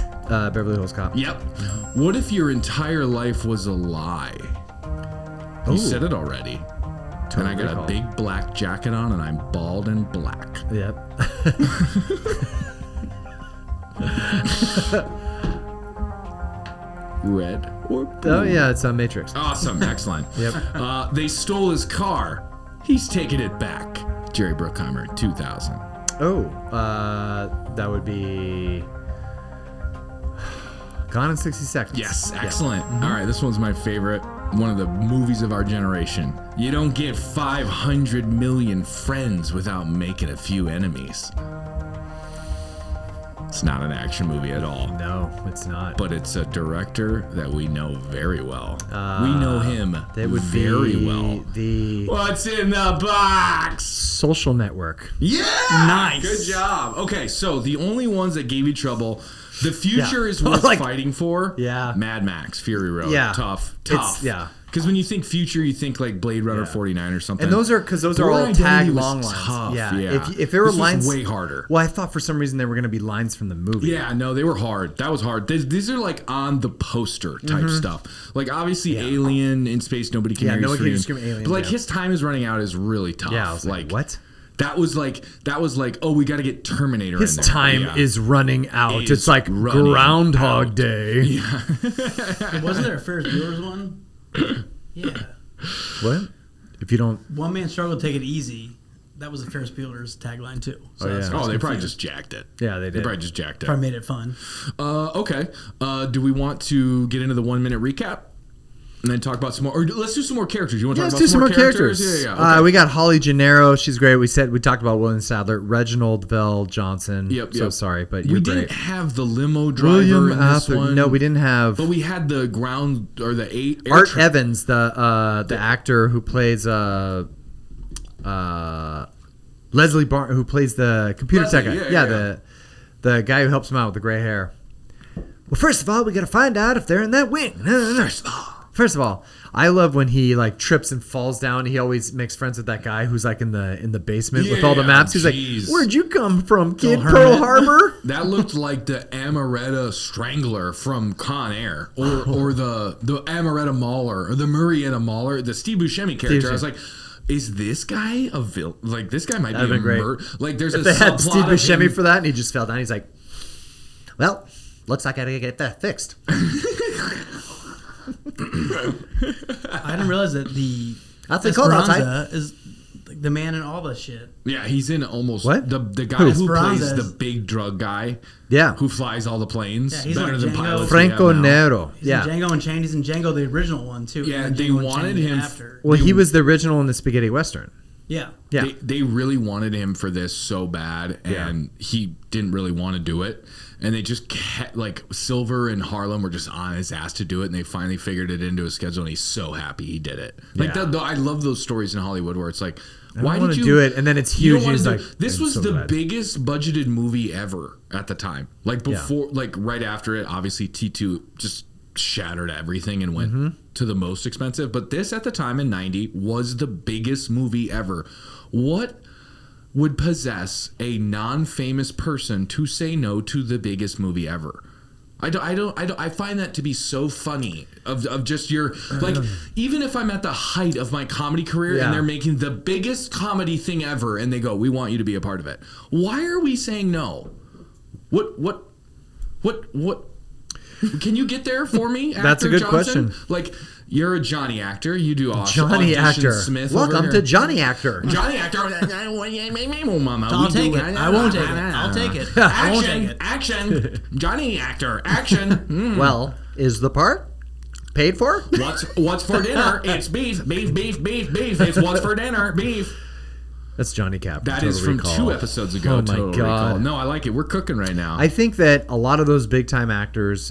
Beverly Hills Cop. Yep. What if your entire life was a lie? Ooh. You said it already. Total And I got Recall. a big black jacket on and I'm bald and black. Yep. Red or blue? Oh yeah, it's Matrix. Awesome. Excellent. Yep. They stole his car. He's taking it back. Jerry Bruckheimer, 2000. Oh, that would be Gone in 60 Seconds. Yes, Yeah. excellent. All right, this one's my favorite. One of the movies of our generation. You don't get 500 million friends without making a few enemies. It's not an action movie at all. No, it's not. But it's a director that we know very well. We know him That would very be well. the What's in the box? Social Network. Yeah! Nice. Good job. Okay, so the only ones that gave you trouble, the future Yeah. is worth Like- fighting for. Yeah. Mad Max, Fury Road. Yeah. Tough. Yeah. Because when you think future, you think like Blade Runner Yeah. 49 or something. And those are because those are Born all Identity tag was long lines. tough, Yeah. yeah. If there were This was lines, way harder. Well, I thought for some reason they were going to be lines from the movie. Yeah, no, they were hard. That was hard. These are like on the poster type stuff. Like obviously Alien in space, nobody can Yeah, hear you nobody can scream. scream Alien, But like yeah. his time is running out is really tough. Yeah, I was like, what? That was like oh, we got to get Terminator His in there. time Yeah. is running out. Is It's like running Groundhog out. Day. Wasn't there a Ferris Bueller's one? Yeah. What? If you don't, One man struggle, take it easy. That was a Ferris Bueller's tagline too. So Oh, that's yeah. what's Oh, they probably confusing. just jacked it. yeah, they They did. probably just jacked it. Probably made it fun. Okay. Do we want to get into the 1 minute recap? And then talk about some more, or let's do some more characters. You want to Yeah, talk let's about do some more characters. Yeah, yeah. Okay. We got Holly Gennaro. She's great. We talked about William Sadler, Reginald Vell Johnson. Yep, So yep. sorry, but we you're didn't great. have the limo driver William in this Arthur. one. No, we didn't have But we had the ground or the air Art tra- Evans, the actor who plays Leslie Barnes, who plays the computer Leslie, tech guy. yeah. The guy who helps him out with the gray hair. Well, first of all, we got to find out if they're in that wing. No. First of all, I love when he like trips and falls down. He always makes friends with that guy who's like in the basement with all the Yeah, maps. He's jeez. like, "Where'd you come from, kid? Hermit. Pearl Harbor?" That looked like the Amaretta Strangler from Con Air, or the Amaretta Mauler, or the Marietta Mauler, the Steve Buscemi character. I was like, is this guy a villain? Like this guy might That'd be a been great. Like there's If a they had subplot Steve of Buscemi him- for that, and he just fell down. He's like, "Well, looks like I gotta get that fixed." I didn't realize that the That's what they call it outside. Esperanza is like the man in all this shit. Yeah, he's in almost What? the guy Who? who plays Esperanza the is- big drug guy. Yeah. Who flies all the planes Yeah, he's better like than Django. pilots. Franco we have now. Nero. He's Yeah. in Django Unchained. He's in Django, the original one too. Yeah, and they Django wanted Unchained him after. Well, he was the original in the Spaghetti Western. Yeah. Yeah. They really wanted him for this so bad, and he didn't really want to do it. and they just kept, like, Silver and Harlin were just on his ass to do it, and they finally figured it into his schedule, and he's so happy he did it. Like, I love those stories in Hollywood where it's like, why did you do it? And then it's huge. He's like, this was the biggest budgeted movie ever at the time. Like before, like right after it, obviously T2 just shattered everything and went to the most expensive. But this at the time in '90 was the biggest movie ever. What would possess a non-famous person to say no to the biggest movie ever? I find that to be so funny of just your, like, even if I'm at the height of my comedy career and they're making the biggest comedy thing ever and they go, we want you to be a part of it. Why are we saying no? What can you get there for me? That's a good question. Like, you're a Johnny actor. You do awesome. Johnny actor. Smith. Welcome to Johnny actor. Johnny actor. I'll take it. I won't take it. I'll take it. I won't take it. Action. Johnny actor. Action. Well, is the part paid for? What's for dinner? It's beef. Beef. It's what's for dinner. Beef. That's Johnny Cap. That is from 2 episodes ago. Oh my God. Recall. No, I like it. We're cooking right now. I think that a lot of those big time actors,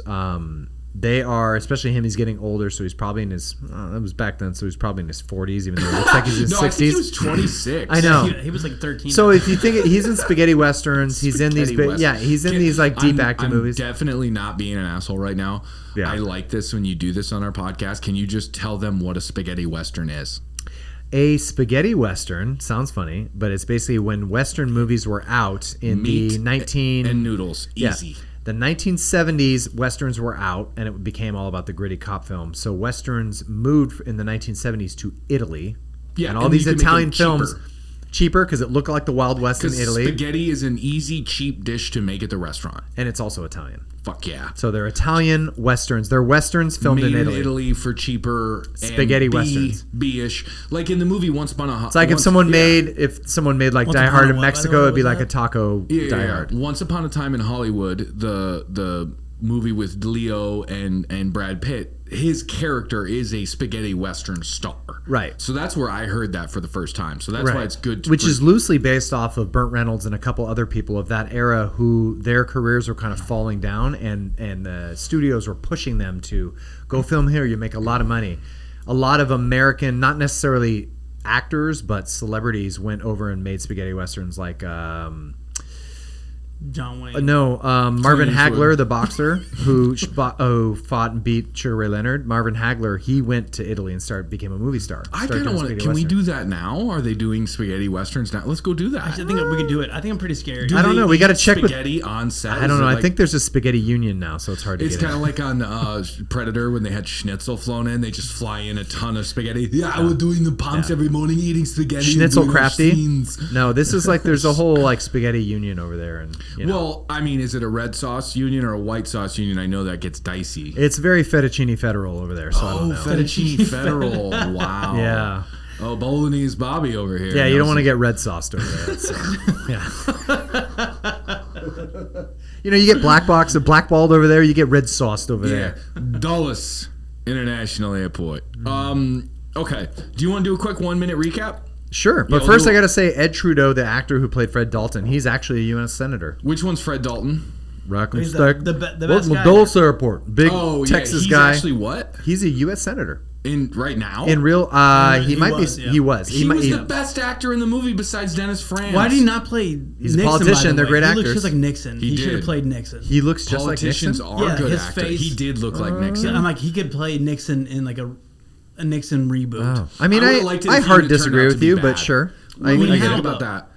they are, especially him, he's getting older, so he's probably in his, that was back then, so he's probably in his 40s, even though it looks like he's in his 60s. I think he was 26. I know. He was like 13. So if you think he's in spaghetti westerns, he's in these big, he's in these like deep acting movies. I'm definitely not being an asshole right now. Yeah. I like this when you do this on our podcast. Can you just tell them what a spaghetti western is? A spaghetti western sounds funny, but it's basically when western movies were out in Meat the and noodles. Easy. Yeah. The 1970s, westerns were out, and it became all about the gritty cop film. So westerns moved in the 1970s to Italy, and all these Italian films cheaper because it looked like the Wild West in Italy. Spaghetti is an easy, cheap dish to make at the restaurant, and it's also Italian. Fuck yeah! So they're Italian westerns. They're westerns filmed made in Italy for cheaper spaghetti westerns. B-ish, like in the movie Once Upon a. It's like if someone made like Die Hard in Mexico, it'd be like a taco Die Hard. Once Upon a Time in Hollywood, the movie with Leo and Brad Pitt, his character is a spaghetti western star. Right. So that's where I heard that for the first time. So that's why it's good. Which is loosely based off of Burt Reynolds and a couple other people of that era who their careers were kind of falling down, and the studios were pushing them to go film here. You make a lot of money. A lot of American, not necessarily actors, but celebrities went over and made spaghetti westerns like... John Wayne. No, Marvin Hagler, the boxer who fought and beat Sugar Ray Leonard. Marvin Hagler, he went to Italy and became a movie star. I kind of want to. Can we do that now? Are they doing spaghetti westerns now? Let's go do that. I think we can do it. I think I'm pretty scared. I don't know. We got to check spaghetti on set. I don't know. I think there's a spaghetti union now, so it's hard to get. It's kind of like on Predator when they had schnitzel flown in. They just fly in a ton of spaghetti. Yeah, we're doing the pumps every morning, eating spaghetti. Schnitzel crafty. No, this is like there's a whole like spaghetti union over there, and well, I mean, is it a red sauce union or a white sauce union? I know that gets dicey. It's very fettuccine federal over there, so I don't know. Fettuccine federal. Wow. Yeah. Oh, Bolognese Bobby over here. Yeah, you don't want to get red sauced over there. You get blackballed over there. You get red sauced over there. Dulles International Airport. Okay. Do you want to do a quick 1-minute recap? Sure, but first I got to say Ed Trudeau, the actor who played Fred Dalton, he's actually a U.S. senator. Which one's Fred Dalton? Rock and Stack. The best guy. Dulles Airport. Big Texas he's guy. He's actually what? He's a U.S. senator. Right now? In real, he was. He was the best actor in the movie besides Dennis Franz. Why did he not play He's Nixon, a politician. They're great actors. He looks just like Nixon. He should have played Nixon. He looks just like Nixon? Politicians are good actors. Face, he did look like Nixon. I'm like, he could play Nixon in like a Nixon reboot. Oh. I mean, I hard disagree with you, but sure. I get about that.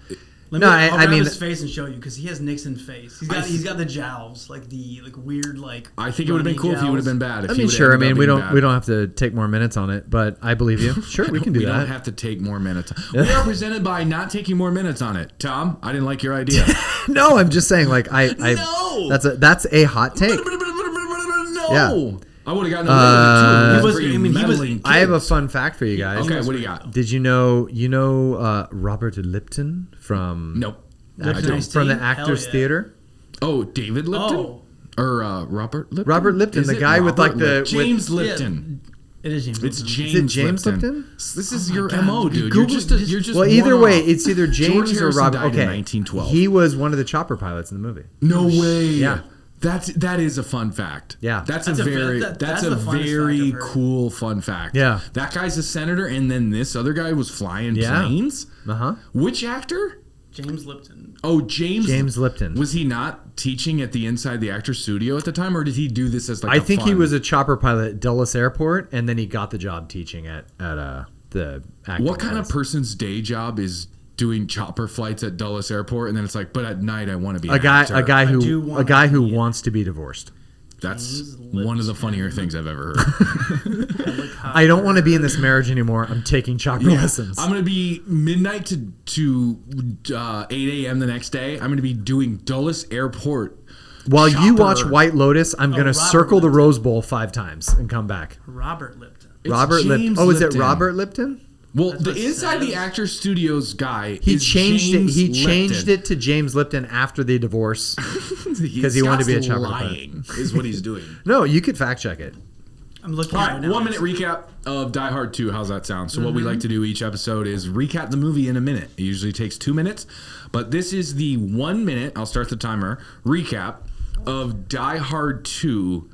I'll grab his face and show you because he has Nixon face. He's got the jowls, like the weird like. I think it would have been cool if he would have been bad. Sure. I mean, we don't have to take more minutes on it, but I believe you. Sure, we can do that. We don't have to take more minutes. We are presented by not taking more minutes on it. Tom, I didn't like your idea. No, I'm just saying, like no. That's a hot take. No. Yeah. I would have gotten away with it. I have a fun fact for you guys. Okay, what do you got? Did you know Robert Lipton from Nope. From the Actors Theater? Oh, David Lipton? Or Robert Lipton? Robert Lipton, the guy with like the James Lipton. It is James. It's Lipton. James. Is it James Lipton? This is your MO, dude. You're just well, either way, it's either James George or Harrison Robert. Died in 1912. He was one of the chopper pilots in the movie. No way. Yeah. That is a fun fact. Yeah. That's a very the funnest very fact I've heard. cool fun fact. Yeah. That guy's a senator, and then this other guy was flying planes. Which actor? James Lipton. Oh, James Lipton. Was he not teaching at the Inside the Actor studio at the time, or did he do this as like? I think he was a chopper pilot at Dulles Airport, and then he got the job teaching at the acting What kind of place. person's day job is doing chopper flights at Dulles Airport, and then it's like, but at night I want to be a guy who be wants to be divorced. That's one of the funnier things I've ever heard. I don't want to be in this marriage anymore. I'm taking chopper lessons. I'm going to be midnight to 8 a.m. the next day. I'm going to be doing Dulles Airport. While you chopper. watch White Lotus, I'm going to circle the Rose Bowl 5 times and come back. Robert Lipton. Robert Lipton. Oh, is it Robert Lipton? Well, That's the what it Inside the says. Actor Studios guy, He is changed James it. He changed Lipton. it to James Lipton after the divorce. Because he wanted to be a chopper lying is what he's doing. No, you could fact check it. I'm looking All at it right, now. 1 minute recap of Die Hard 2. How's that sound? So what we like to do each episode is recap the movie in a minute. It usually takes 2 minutes, but this is the 1 minute, I'll start the timer, recap of Die Hard 2,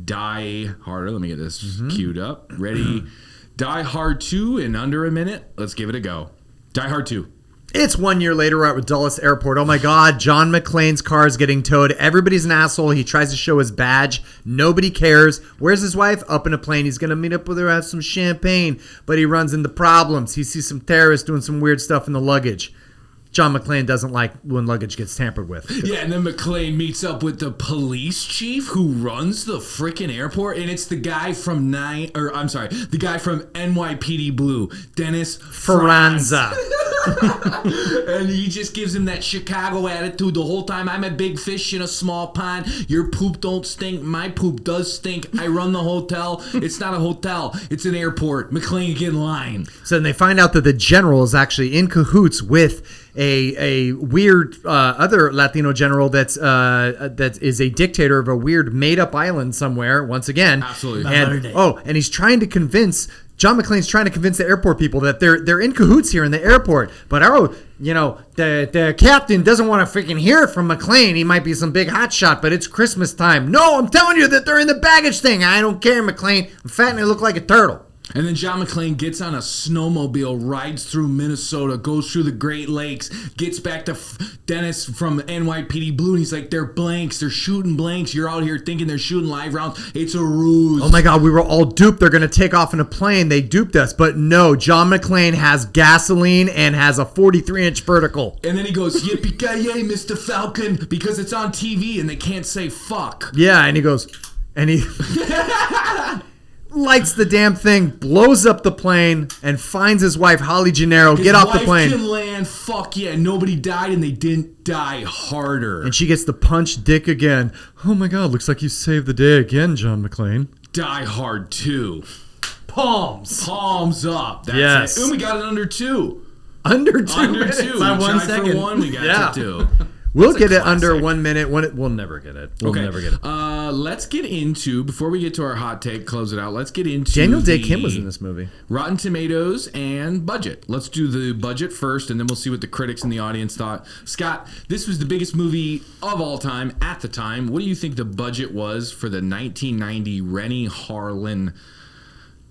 Die Harder. Let me get this queued up. Ready? Die Hard 2 in under a minute. Let's give it a go. Die Hard 2. It's 1 year later. We're at Dulles Airport. Oh my God, John McClane's car is getting towed. Everybody's an asshole. He tries to show his badge. Nobody cares. Where's his wife? Up in a plane. He's going to meet up with her, have some champagne. But he runs into problems. He sees some terrorists doing some weird stuff in the luggage. John McClane doesn't like when luggage gets tampered with. Yeah, and then McClane meets up with the police chief who runs the freaking airport, and it's the guy from the guy from NYPD Blue, Dennis Franza. And he just gives him that Chicago attitude the whole time. I'm a big fish in a small pond. Your poop don't stink. My poop does stink. I run the hotel. It's not a hotel. It's an airport. McClane, get in line. So then they find out that the general is actually in cahoots with a weird other Latino general that is a dictator of a weird made-up island somewhere, once again. Absolutely. And he's trying to convince... John McClane's trying to convince the airport people that they're in cahoots here in the airport. But the captain doesn't want to freaking hear it from McClane. He might be some big hotshot, but it's Christmas time. No, I'm telling you that they're in the baggage thing. I don't care, McClane. I'm fat and I look like a turtle. And then John McClane gets on a snowmobile, rides through Minnesota, goes through the Great Lakes, gets back to Dennis from NYPD Blue, and he's like, they're blanks. They're shooting blanks. You're out here thinking they're shooting live rounds. It's a ruse. Oh my God, we were all duped. They're going to take off in a plane. They duped us. But no, John McClane has gasoline and has a 43-inch vertical. And then he goes, Yippy Ki-Yay, Mr. Falcon, because it's on TV and they can't say fuck. Yeah, and he goes, and he... lights the damn thing, blows up the plane, and finds his wife, Holly Gennaro. Get off the plane. His wife can land, fuck yeah. Nobody died, and they didn't die harder. And she gets to punch Dick again. Oh my God, looks like you saved the day again, John McClane. Die Hard 2. Palms. Palms up. That's Yes. it. And we got it under 2. Under 2 Under minutes. 2. By We 1 tried second. For 1, we got Yeah. to 2. We'll That's a get it under classic. 1 minute. We'll never get it. We'll never get it. Let's get into, before we get to our hot take, close it out, let's get into Daniel Day Kim was in this movie. Rotten Tomatoes and budget. Let's do the budget first, and then we'll see what the critics and the audience thought. Scott, this was the biggest movie of all time at the time. What do you think the budget was for the 1990 Renny Harlin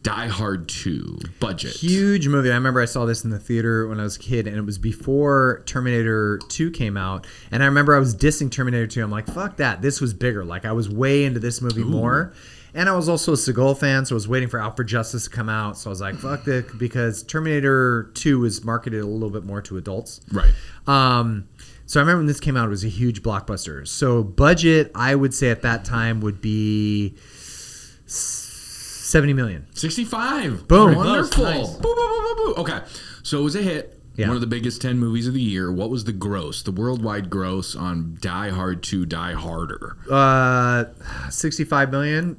Die Hard 2 budget? Huge movie. I remember I saw this in the theater when I was a kid, and it was before Terminator 2 came out. And I remember I was dissing Terminator 2. I'm like, fuck that. This was bigger. Like, I was way into this movie more. And I was also a Seagal fan, so I was waiting for Out for Justice to come out. So I was like, fuck this, because Terminator 2 was marketed a little bit more to adults. Right. So I remember when this came out, it was a huge blockbuster. So budget, I would say at that time would be 70 million. 65. Boom. Wonderful. Nice. Boo, boo, boo, boo, boo. Okay. So it was a hit. Yeah. One of the biggest 10 movies of the year. What was the gross, the worldwide gross on Die Hard 2 Die Harder? 65 million,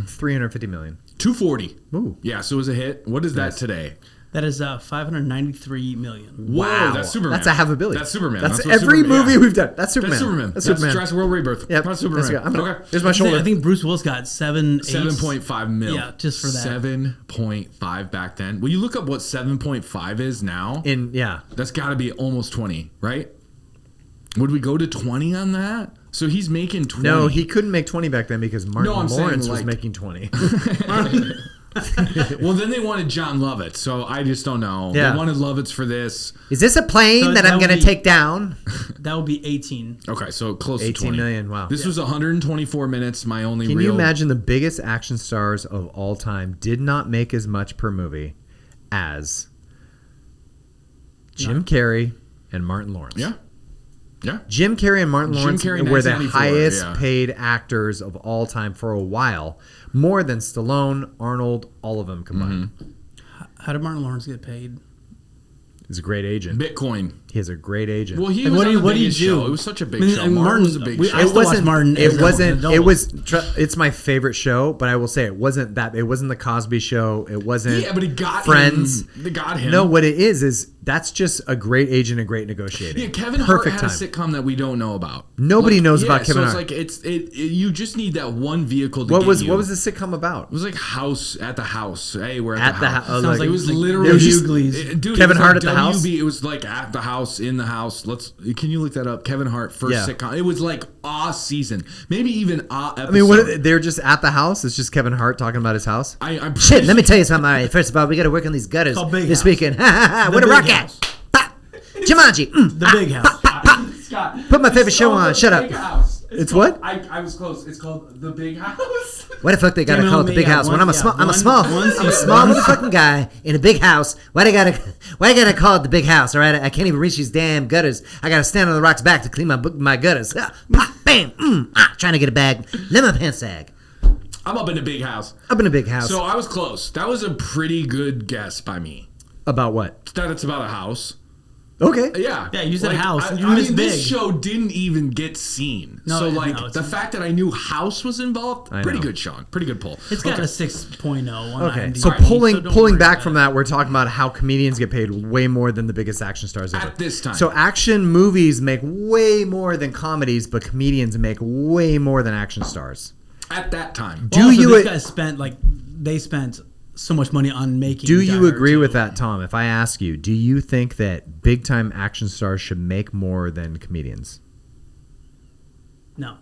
350 million. 240. Ooh. Yeah, so it was a hit. What is that today? That is 593 million. Whoa, that's Superman. That's a half a billion. That's Superman. That's what every Superman- movie yeah. we've done. That's Superman. That's Superman. That's That's Superman. Jurassic World Rebirth. Yep. That's Superman. Okay. Here's my I shoulder. think Bruce Willis got 7, 8. 7.5 mil. Yeah, just for that. 7.5 back then. Will you look up what 7.5 is now? Yeah. That's got to be almost 20, right? Would we go to 20 on that? So he's making 20. No, he couldn't make 20 back then because Martin I'm Lawrence saying, was like- making 20. Well, then they wanted John Lovitz, so I just don't know. Yeah. They wanted Lovitz for this. Is this a plane So that I'm that going to would be- take down? That would be 18. Okay, so close to 18 20. million, wow. This was 124 minutes. My only Can real. you imagine the biggest action stars of all time did not make as much per movie as Jim Carrey and Martin Lawrence? Yeah. Yeah. Jim Carrey and Martin Jim Lawrence Carrey, were the 1994, highest yeah. paid actors of all time for a while, more than Stallone, Arnold, all of them combined. How did Martin Lawrence get paid? He's a great agent. Bitcoin. He has a great agent. Well, he And was what on do the you biggest do? show. It was such a big I mean, show. and Martin Martin- was a big we- show. I still watch Martin It as wasn't. an It adult. was. It's my favorite show, but I will say it wasn't that. It wasn't the Cosby Show. It wasn't. Yeah, but it got Friends. him. It got him. No, what it is that's just a great agent and great negotiating. Yeah, Kevin Perfect Hart had time. a sitcom that we don't know about. Nobody knows about Kevin so Hart. it's like you just need that one vehicle to What get was you. what was the sitcom about? It was like House at the House. Hey, we're At at the the hou- house. oh, Sounds like- It was like literally it was just dude, Kevin it was Hart like at the house? WB. It was like at the house, in the house. Can you look that up? Kevin Hart first Yeah. sitcom. It was like season, maybe even episode. I mean, they're just at the house. It's just Kevin Hart talking about his house. I'm Shit, let me tell you something. All right, first of all, we got to work on these gutters Called Big this House. weekend. Where the Big rock House. at? Bah! Jumanji. The Big House. Scott, Put my favorite show on. Shut up. It's what? I was close. It's called The Big House. Why the fuck they gotta Jimmy call it the Lee, big yeah, house when one- I'm a yeah, small, I'm a one- small, one I'm a second. small motherfucking guy in a big house. Why they gotta call it the big house? All right, I can't even reach these damn gutters. I gotta stand on the rock's back to clean my gutters. Pop, bam, trying to get a bag. Let my pants sag. I'm up in the Big House. Up in a big house. So I was close. That was a pretty good guess by me. About what? That it's about a house. Okay. Yeah. Yeah, you said house. I You missed mean, this big. show didn't even get seen. No, so, no, like, it's- the fact that I knew house was involved, I pretty know. good, Sean. Pretty good pull. It's got Okay. a 6.0 on Okay. IMDb, So so pulling don't worry back about from it. that, we're talking about how comedians get paid way more than the biggest action stars ever. At this time. So action movies make way more than comedies, but comedians make way more than action stars. At that time. Do Also, you these guys spent they spent so much money on making. Do Die you Hard agree 2. with that, Tom? If I ask you, do you think that big time action stars should make more than comedians? No,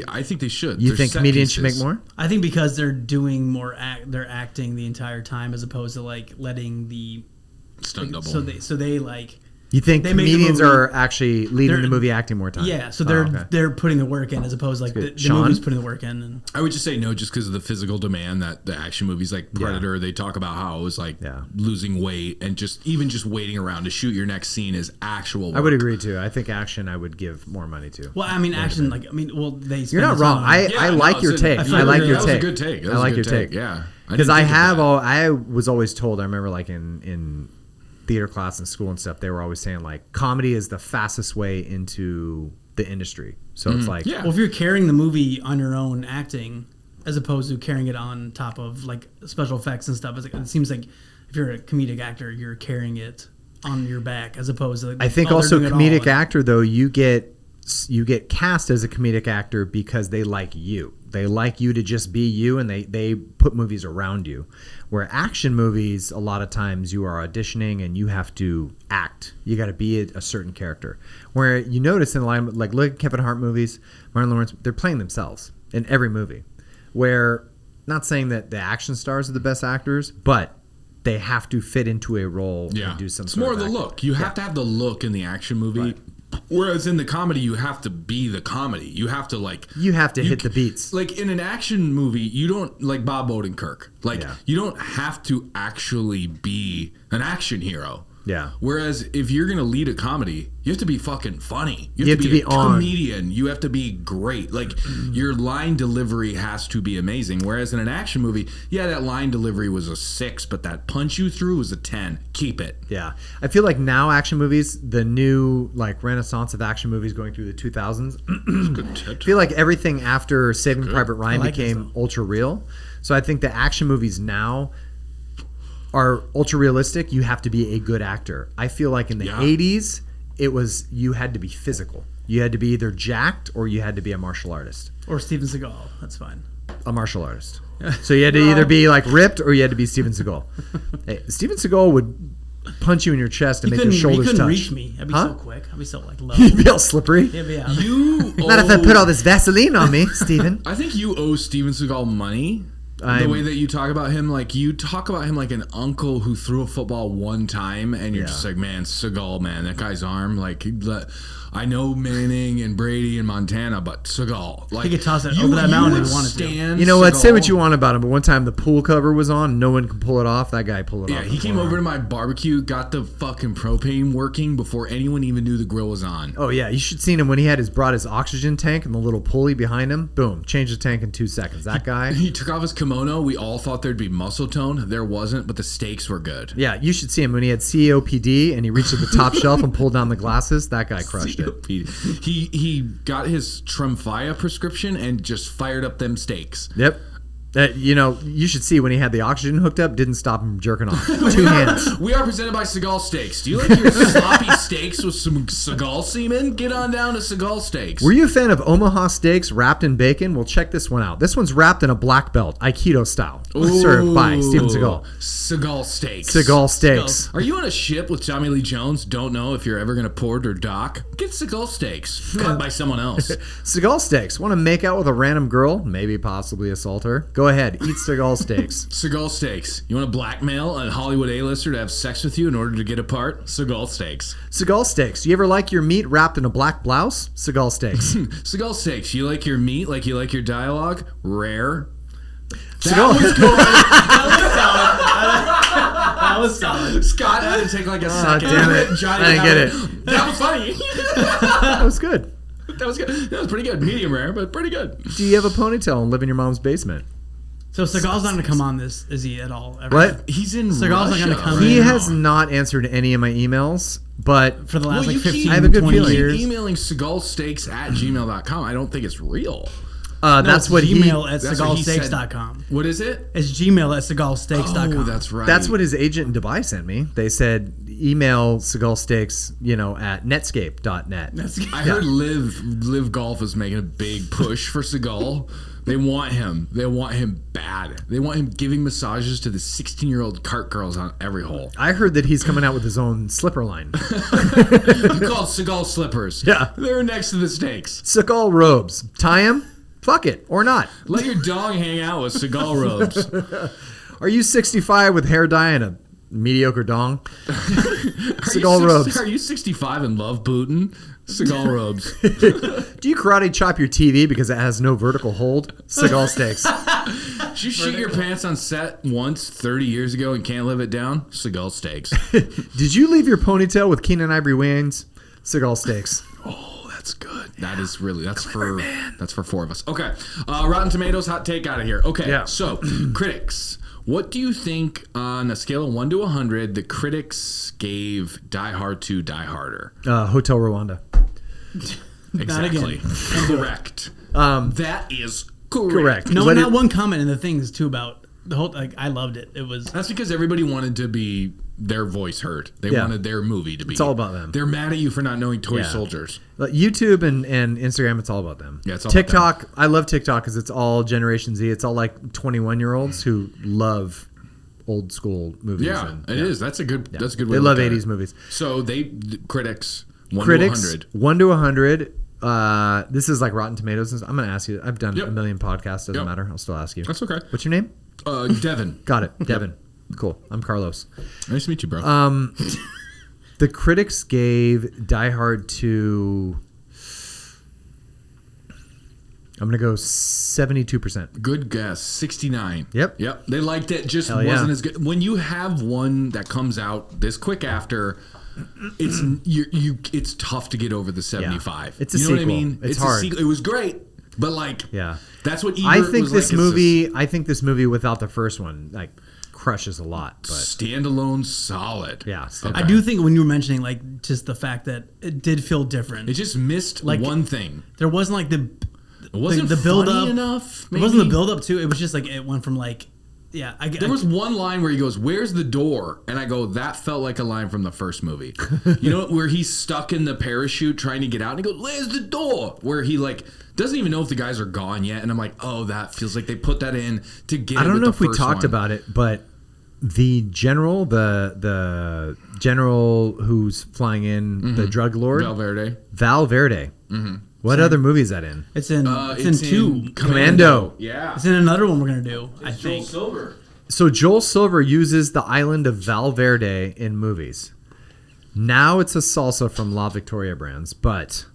I think they should. You They're think set comedians should make pieces. more? I think because they're doing more. They're acting the entire time as opposed to like letting the. Stunt double. So they like. You think They make the comedians movie- are actually leading They're- the movie acting more time? Yeah, so Oh, okay. they're putting the work in as opposed to like the Sean? movie's putting the work in. And I would just say no, just because of the physical demand that the action movies like Predator, they talk about how it was like Yeah. losing weight and just waiting around to shoot your next scene is actual work. I would agree too. I think action I would give more money to. well, I mean, action they. You're not wrong. I like your take. Yeah, I like that your was take. a good take. That I was a like good your take. Yeah. Because didn't I think of have that. I was always told. I remember like in theater class and school and stuff, they were always saying like comedy is the fastest way into the industry. So it's like Yeah. Well, if you're carrying the movie on your own acting, as opposed to carrying it on top of like special effects and stuff, it's like, it seems like if you're a comedic actor, you're carrying it on your back as opposed to. Like, I think they're also doing it all comedic and- actor though you get cast as a comedic actor because they like you. They like you to just be you, and they put movies around you. Where action movies, a lot of times you are auditioning and you have to act. You got to be a certain character. Where you notice in the line, like look at Kevin Hart movies, Martin Lawrence, they're playing themselves in every movie. Where, not saying that the action stars are the best actors, but they have to fit into a role and do some It's sort more of the acting. look. You have to have the look in the action movie. Right. Whereas in the comedy, you have to be the comedy. You have to You have to hit the beats. Like in an action movie, you don't like Bob Odenkirk. Like Yeah. you don't have to actually be an action hero. Yeah. Whereas if you're gonna lead a comedy, you have to be fucking funny. You have to be a on. comedian. You have to be great. Like your line delivery has to be amazing. Whereas in an action movie, yeah, that line delivery was a 6, but that punch you threw was a 10. Keep it. Yeah. I feel like now action movies, the new like renaissance of action movies going through the 2000s, I feel like everything after Saving Private Ryan I like this, became ultra real. So I think the action movies now are ultra realistic. You have to be a good actor. I feel like in the Yeah. 80s, it was you had to be physical. You had to be either jacked or you had to be a martial artist. Or Steven Seagal. That's fine. A martial artist. So you had to either be like ripped or you had to be Steven Seagal. Hey, Steven Seagal would punch you in your chest and He make your shoulders couldn't touch. reach me. I'd be so quick. I'd be so like low. You'd be all slippery. Yeah. Not if I put all this Vaseline on me, Steven. I think you owe Steven Seagal money. The way that you talk about him, like you talk about him like an uncle who threw a football one time, and you're just like, man, Seagal, man, that guy's arm, like, I know Manning and Brady and Montana, but Seagal, like, he could toss it over that mountain if he wanted to. You know what? Say what you want about him, but one time the pool cover was on, no one could pull it off. That guy pulled it off. Yeah, he came over to my barbecue, got the fucking propane working before anyone even knew the grill was on. Oh yeah, you should have seen him when he had brought his oxygen tank and the little pulley behind him. Boom, changed the tank in 2 seconds. That guy. He took off his kimono. We all thought there'd be muscle tone. There wasn't, but the steaks were good. Yeah, you should see him when he had COPD and he reached to the top shelf and pulled down the glasses. That guy crushed it. He got his Tremfya prescription and just fired up them steaks. Yep. You should see when he had the oxygen hooked up, didn't stop him from jerking off. 2 hands. We are presented by Seagal Steaks. Do you like your sloppy steaks with some Seagal semen? Get on down to Seagal Steaks. Were you a fan of Omaha steaks wrapped in bacon? Well, check this one out. This one's wrapped in a black belt, Aikido style. Served by Steven Seagal. Seagal Steaks. Seagal Steaks. Are you on a ship with Tommy Lee Jones? Don't know if you're ever going to port or dock? Get Seagal Steaks. Cut by someone else. Seagal Steaks. Want to make out with a random girl? Maybe possibly assault her? Go ahead. Eat Seagal Steaks. Seagal Steaks. You want to blackmail a Hollywood A-lister to have sex with you in order to get a part? Seagal Steaks. Seagal Steaks. You ever like your meat wrapped in a black blouse? Seagal Steaks. Seagal Steaks. You like your meat like you like your dialogue? Rare. Seagal. That was solid. Scott had to take like a second. Damn it. Johnny I didn't get it. That was funny. That was good. That was good. That was pretty good. Medium rare, but pretty good. Do you have a ponytail and live in your mom's basement? So Seagal's not going to come on this, is he, at all? Ever? What? He's in Seagal's Russia. not gonna come He in. has not answered any of my emails, but For the last like 15, I have a good 20 feeling. years. Keep emailing seagalsteaks@gmail.com. I don't think it's real. that's what Gmail he. at that's what he said. seagalsteaks.com. What is it? It's Gmail at seagalsteaks.com. Oh, that's right. That's what his agent in Dubai sent me. They said email Seagal Steaks, at netscape.net. I heard Live Golf is making a big push for Seagal. They want him. They want him bad. They want him giving massages to the 16-year-old cart girls on every hole. I heard that he's coming out with his own slipper line. They're called Seagal slippers. Yeah. They're next to the steaks. Seagal robes. Tie him? Fuck it. Or not. Let your dog hang out with Seagal robes. Are you 65 with hair dye and a mediocre dong? Seagal robes. Are you 65 and love booting? Seagal robes. Do you karate chop your TV because it has no vertical hold? Seagal Steaks. Did you shit your pants on set once 30 years ago and can't live it down? Seagal Steaks. Did you leave your ponytail with Keenan Ivory Wayans? Seagal Steaks. Oh, that's good. That is really, that's for 4 of us. Okay. Rotten Tomatoes hot take out of here. Okay. Yeah. So, critics. What do you think on a scale of 1 to 100 the critics gave Die Hard to Die Harder? Hotel Rwanda. Exactly. Correct. That is correct. No, not one comment in the things too about the whole. Like, I loved it. It was. That's because everybody wanted to be their voice heard. They wanted their movie to be. It's all about them. They're mad at you for not knowing Toy Soldiers. YouTube and Instagram, it's all about them. Yeah, it's all TikTok. about them. I love TikTok because it's all Generation Z. It's all like 21-year-olds who love old school movies. Yeah, it is. That's a good. That's a good way. They to love look at 80s it. movies. So critics 1 to 100. 1 to 100. This is like Rotten Tomatoes. I'm going to ask you. I've done a million podcasts. Doesn't matter. I'll still ask you. That's okay. What's your name? Devin. Got it. Devin. Cool. I'm Carlos. Nice to meet you, bro. The critics gave Die Hard to. I'm gonna go 72%. Good guess. 69. Yep. They liked it. Just Hell wasn't yeah. as good. When you have one that comes out this quick after, it's tough to get over the 75. It's a you know what I sequel. mean? It's hard. It was great, but that's what I Ebert think was this like, movie. I think this movie without the first one crushes a lot. But standalone solid. yeah, I do think when you were mentioning just the fact that it did feel different. It just missed one thing. There wasn't like It wasn't the build funny up enough. It wasn't the build up too. It was just like it went from there was one line where he goes, "Where's the door?" And I go, "That felt like a line from the first movie." You know, where he's stuck in the parachute trying to get out, and he goes, "Where's the door?" Where he doesn't even know if the guys are gone yet, and I'm like, "Oh, that feels like they put that in to get." I don't know if we talked about it, but The general, the general who's flying in, the drug lord, Valverde. Mm-hmm. What other movie is that in? It's in 2. Commando. Yeah. It's in another one we're gonna do. I think. Joel Silver. So Joel Silver uses the island of Valverde in movies. Now it's a salsa from La Victoria brands, but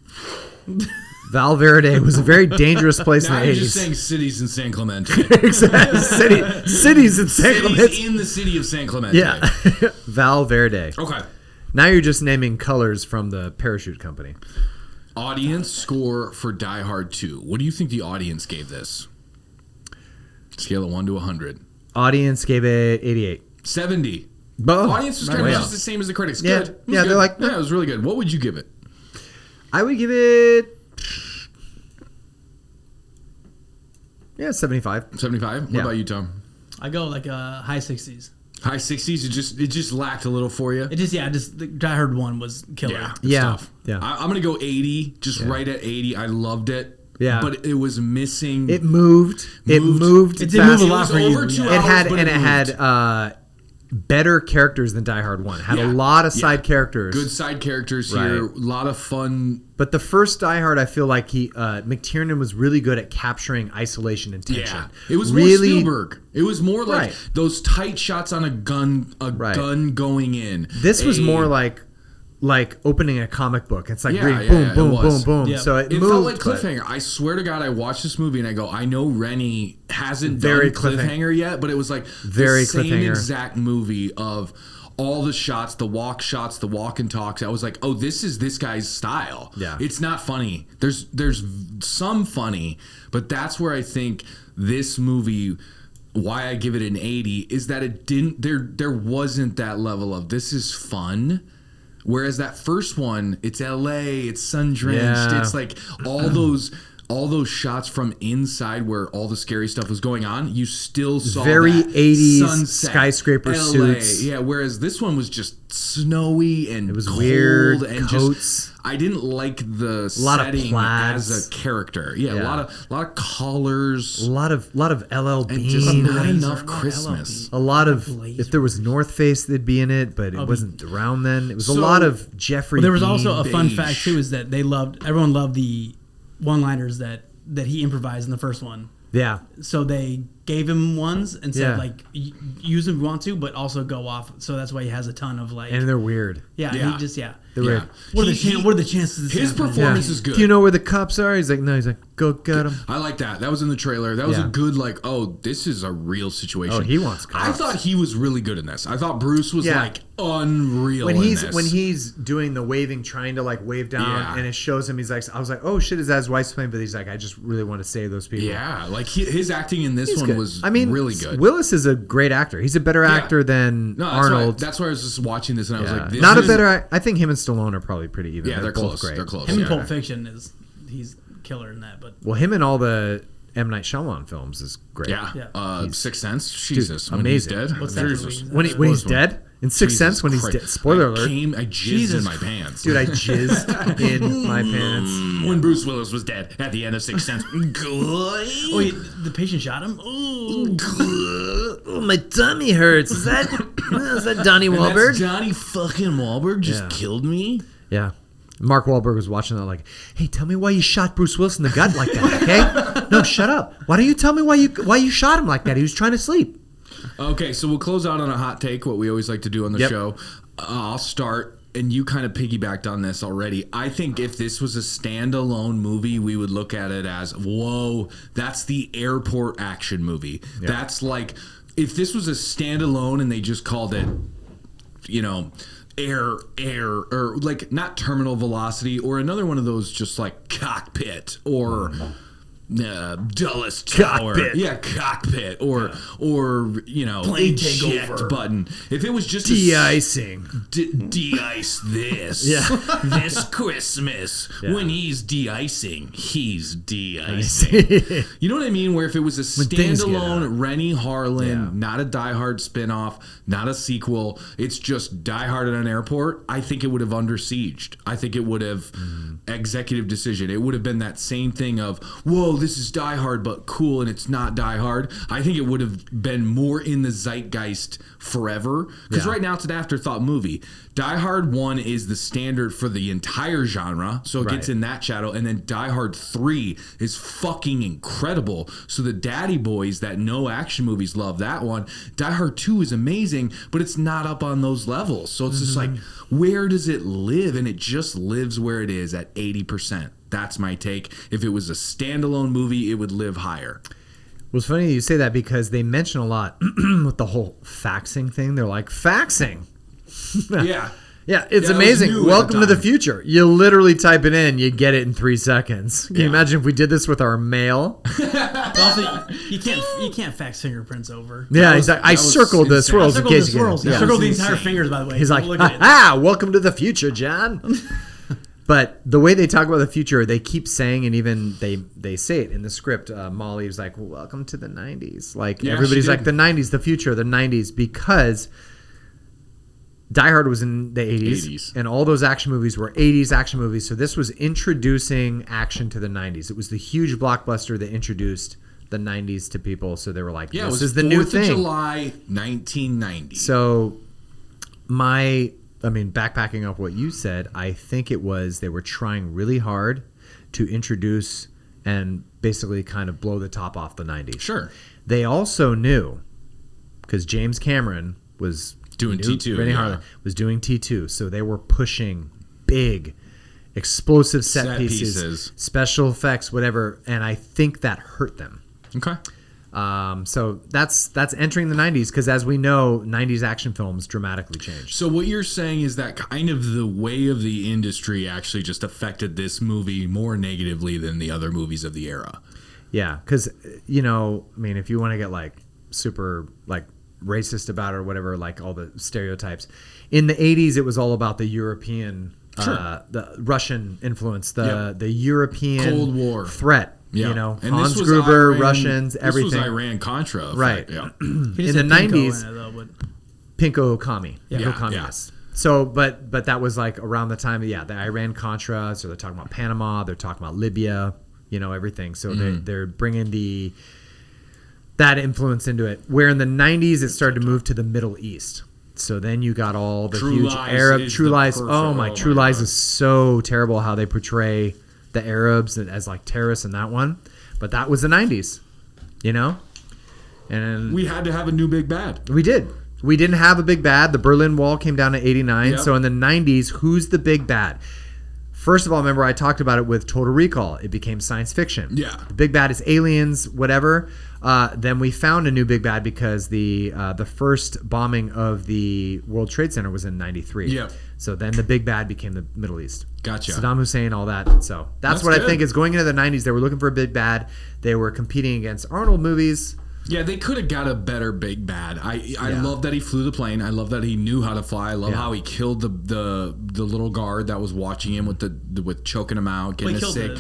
Valverde was a very dangerous place in the 80s. Now you're just saying cities in San Clemente. Exactly. Cities in San Clemente. Cities in the city of San Clemente. Yeah. Valverde. Okay. Now you're just naming colors from the parachute company. Audience score for Die Hard 2. What do you think the audience gave this? Scale of 1 to 100. Audience gave it 88. 70. Oh, audience was kind of just the same as the critics. Yeah. Good. Yeah, good. they're like, yeah, it was really good. What would you give it? I would give it 75. 75? What about you, Tom? I go like high 60s. High 60s? It just lacked a little for you? The Die Hard 1 was killer. Yeah. Yeah. Tough. Yeah. I'm going to go 80, right at 80. I loved it. Yeah. But it was missing. It moved. It moved. It did move a lot for you. Over 2 It had better characters than Die Hard 1. Had a lot of side characters. Good side characters here. A lot of fun. But the first Die Hard, I feel like McTiernan was really good at capturing isolation and tension. Yeah. It was really more Spielberg. It was more like those tight shots on a gun going in. This was more like opening a comic book. It's like boom, it boom, was. boom, boom. Yeah. So it moved, felt like cliffhanger. I swear to God, I watched this movie and I go, I know Renny hasn't done cliffhanger yet, but it was like very the same cliffhanger. exact movie of all the shots, the walk and talks. I was like, oh, this is this guy's style. Yeah. It's not funny. There's some funny, but that's where I think this movie, why I give it an 80, is that it didn't, there wasn't that level of this is fun. Whereas that first one, it's LA, it's sun drenched, it's like all those shots from inside where all the scary stuff was going on, you still saw very that 80s sunset, skyscraper LA. suits. Yeah, whereas this one was just snowy and it was cold weird and coats. I didn't like the lot of setting plaids. as a character. Yeah, a lot of collars. A lot of LL Bean. And just not enough LL Christmas. A lot of, if there was North Face, they'd be in it, but it wasn't around then. It was a lot of Jeffrey. Well, there was Bean. also a fun fact too, is that everyone loved the one-liners that he improvised in the first one. Yeah. So they gave him ones and said use them if you want to, but also go off. So that's why he has a ton of and they're weird. Yeah. Yeah. He just They're weird. What are the chances? His performance is good. Do you know where the cops are? He's like, no. He's like, go get them. I like that. That was in the trailer. That was a good this is a real situation. Oh, he wants cops. I thought he was really good in this. I thought Bruce was like unreal when this. when he's doing the waving, trying to wave down, and it shows him. He's like, I was like, oh shit, is that his wife's playing? But he's like, I just really want to save those people. Yeah, like his acting in this one was really good. Willis is a great actor. He's a better actor than Arnold. That's why I was just watching this and I was like, not a better. I think him and Stallone are probably pretty even. Yeah, they're both close. Great. They're close. Him in Pulp Fiction he's killer in that. But him and all the M. Night Shyamalan films is great. Yeah. Sixth Sense. Jesus, dude, when amazing. he's dead. What's that Jesus. movie? When he's dead in Sixth Sense, when he's dead. Spoiler alert. I jizzed in my pants. Dude, I jizzed in my pants. When Bruce Willis was dead at the end of Sixth Sense. The patient shot him. Oh, my tummy hurts. Is that Donnie Wahlberg? That's Johnny fucking Wahlberg just killed me. Yeah. Mark Wahlberg was watching that like, hey, tell me why you shot Bruce Willis in the gut like that, okay? No, shut up. Why don't you tell me why you shot him like that? He was trying to sleep. Okay, so we'll close out on a hot take, what we always like to do on the show. I'll start, and you kind of piggybacked on this already. I think if this was a standalone movie, we would look at it as, whoa, that's the airport action movie. Yeah. That's like, if this was a standalone and they just called it, air, or like not terminal velocity, or another one of those just like cockpit or Dulles Tower, cockpit, or plane eject button. If it was just de-icing, de-ice this, this Christmas when he's de-icing, he's de-icing. You know what I mean? Where if it was a standalone Renny Harlin, not a Die Hard spinoff, not a sequel, it's just Die Hard at an airport, I think it would have under sieged. I think it would have executive decision. It would have been that same thing of, whoa, this is Die Hard, but cool, and it's not Die Hard. I think it would have been more in the zeitgeist forever. Because right now it's an afterthought movie. Die Hard 1 is the standard for the entire genre, so it gets in that shadow. And then Die Hard 3 is fucking incredible. So the daddy boys that know action movies love that one. Die Hard 2 is amazing, but it's not up on those levels. So it's just like, where does it live? And it just lives where it is at 80%. That's my take. If it was a standalone movie, it would live higher. Well, it's funny you say that because they mention a lot with the whole faxing thing. They're like, faxing? Yeah. Yeah, it's amazing. Welcome to the future. You literally type it in, you get it in 3 seconds. Can you imagine if we did this with our mail? Also, you can't fax fingerprints over. Yeah, exactly. I circled the swirls in case you get it. I circled the entire fingers, by the way. He's like, welcome to the future, John. But the way they talk about the future, they keep saying, and even they say it in the script. Molly was like, welcome to the 90s. Like, everybody's like, the 90s, the future, the 90s, because Die Hard was in the 80s, and all those action movies were 80s action movies. So this was introducing action to the 90s. It was the huge blockbuster that introduced the 90s to people. So they were like, this is the new thing. 4th of July, 1990. So backpacking off what you said, I think it was they were trying really hard to introduce and basically kind of blow the top off the 90s. Sure. They also knew, because James Cameron was doing T2. Renny Harlin was doing T2. So they were pushing big, explosive set pieces, special effects, whatever. And I think that hurt them. Okay. So that's entering the 90s, because as we know, 90s action films dramatically changed. So what you're saying is that kind of the way of the industry actually just affected this movie more negatively than the other movies of the era. Yeah, because, if you want to get like super like racist about it or whatever, like all the stereotypes, in the 80s it was all about the European, the Russian influence, the European Cold War threat. Yeah. And Hans Gruber, Russians, everything. This was Iran-Contra. Right. Yeah. In the 90s, Pinko Commie. Yeah. Communists. So, but that was like around the time, the Iran-Contra. So they're talking about Panama. They're talking about Libya, everything. So they're bringing that influence into it. Where in the 90s, it started to move to the Middle East. So then you got all the huge Arab True Lies. True Lies is so terrible how they portray the Arabs as like terrorists in that one. But that was the 90s, And we had to have a new big bad. We did. We didn't have a big bad. The Berlin Wall came down in 89. Yep. So in the 90s, who's the big bad? First of all, remember I talked about it with Total Recall. It became science fiction. Yeah. The big bad is aliens, whatever. Then we found a new big bad because the first bombing of the World Trade Center was in 93. Yeah. So then the big bad became the Middle East. Gotcha. Saddam Hussein, all that. So that's what good. I think is going into the 90s. They were looking for a big bad. They were competing against Arnold movies. Yeah, they could have got a better big bad. I love that he flew the plane. I love that he knew how to fly. I love how he killed the little guard that was watching him with choking him out, getting us sick,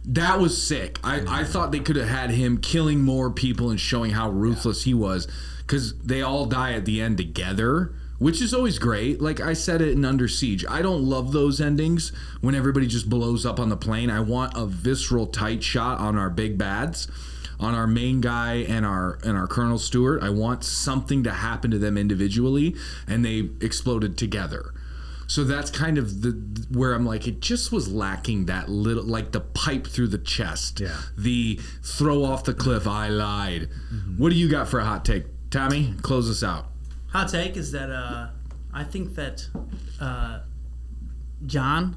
that was sick. I thought they could have had him killing more people and showing how ruthless he was, because they all die at the end together, which is always great. Like I said it in Under Siege, I don't love those endings when everybody just blows up on the plane. I want a visceral tight shot on our big bads, on our main guy and our Colonel Stewart. I want something to happen to them individually, and they exploded together. So that's kind of where I'm like, it just was lacking that little, like the pipe through the chest, the throw off the cliff, I lied. What do you got for a hot take? Tommy, close us out. Hot take is that I think that John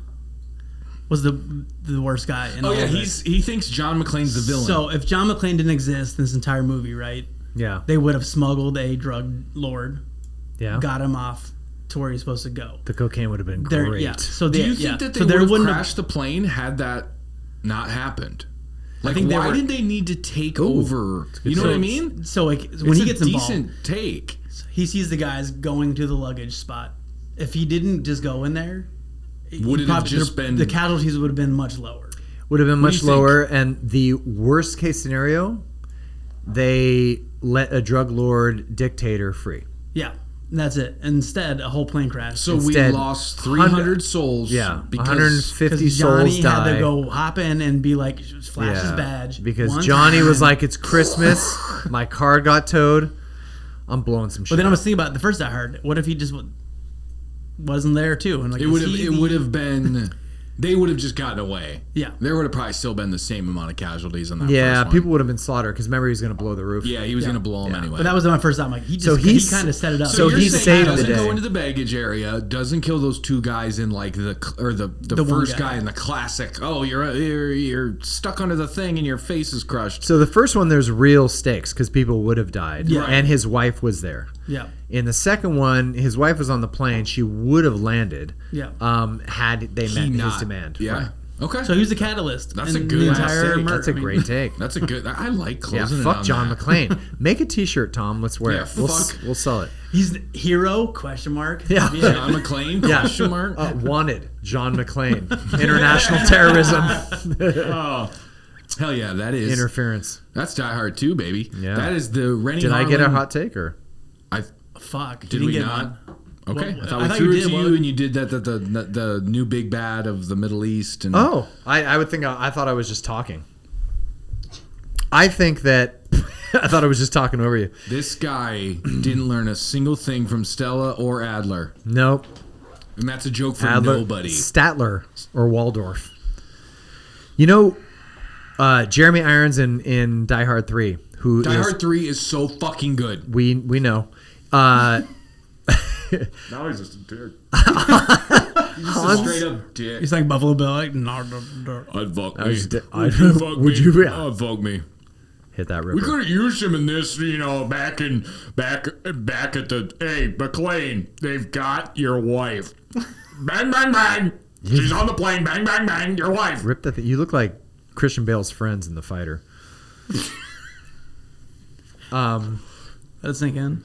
was the worst guy in all of this. He thinks John McClane's the villain. So if John McClane didn't exist in this entire movie, right? Yeah. They would have smuggled a drug lord. Yeah. Got him off to where he's supposed to go. The cocaine would have been great. So do you think that they would have crashed the plane had that not happened? Like, why did they need to take over? You know what I mean? So like when he gets involved, decent take. He sees the guys going to the luggage spot. If he didn't just go in there, would it have just been... The casualties would have been much lower. Would have been much lower. And the worst case scenario, they let a drug lord dictator free. Yeah. That's it. Instead, a whole plane crash. So we lost 300 souls. Yeah, because 150 Johnny souls died. had to go hop in and be like, flash his badge. Because Johnny was like, it's Christmas. My car got towed. I'm blowing some shit. But then I was thinking about the first Die Hard. What if he just wasn't there too? And like it would have been. They would have just gotten away. Yeah. There would have probably still been the same amount of casualties on that Yeah, first people one. would have been slaughtered because remember he was going to blow the roof. Yeah, he was going to blow them anyway. But that was my first time. Like he kind of set it up. So you're he saying saved the doesn't day. go into the baggage area, doesn't kill those two guys in like the first guy in the classic. Oh, you're stuck under the thing and your face is crushed. So the first one, there's real stakes because people would have died. Yeah. And his wife was there. Yeah. In the second one, his wife was on the plane. She would have landed. Yeah. Had they met his demand. Yeah. Right. Okay. So he was the catalyst. That's a in good the entire take. murder. That's a great take. That's a good. I like Yeah, closing it fuck on John that. McClane. Make a T-shirt, Tom. Let's wear Yeah, it. fuck. We'll sell it. He's the hero? Question mark. Yeah. John McClane? Yeah. Question mark? Wanted, John McClane. International terrorism. Oh, hell yeah, that is. Interference. That's Die Hard 2, baby. Yeah. That is the Renny Did Harlin. I get a hot take or? Fuck. Did you we didn't not? get one. Okay, Well, I thought I we thought threw you it did, to you, well- and you did that the new big bad of the Middle East. And Oh, I would think I thought I was just talking. I think that I thought I was just talking over you. this guy didn't learn a single thing from Stella or Adler, Nope. and that's a joke for Adler, nobody. Statler or Waldorf. You know, Jeremy Irons in Die Hard 3, who Die is, Hard 3 is so fucking good. we know. Now he's just a dick. He's just a straight up dick. He's like Buffalo Bill. Like, I'd fuck I me. was di- Would I- you fuck would me? you- yeah. I'd fuck me. Hit that We ripper. could have used him in this, back at the. Hey, McClane, they've got your wife. Bang, bang, bang. She's on the plane. Bang, bang, bang. Your wife. Rip that. You look like Christian Bale's friends in The Fighter. let's sink in.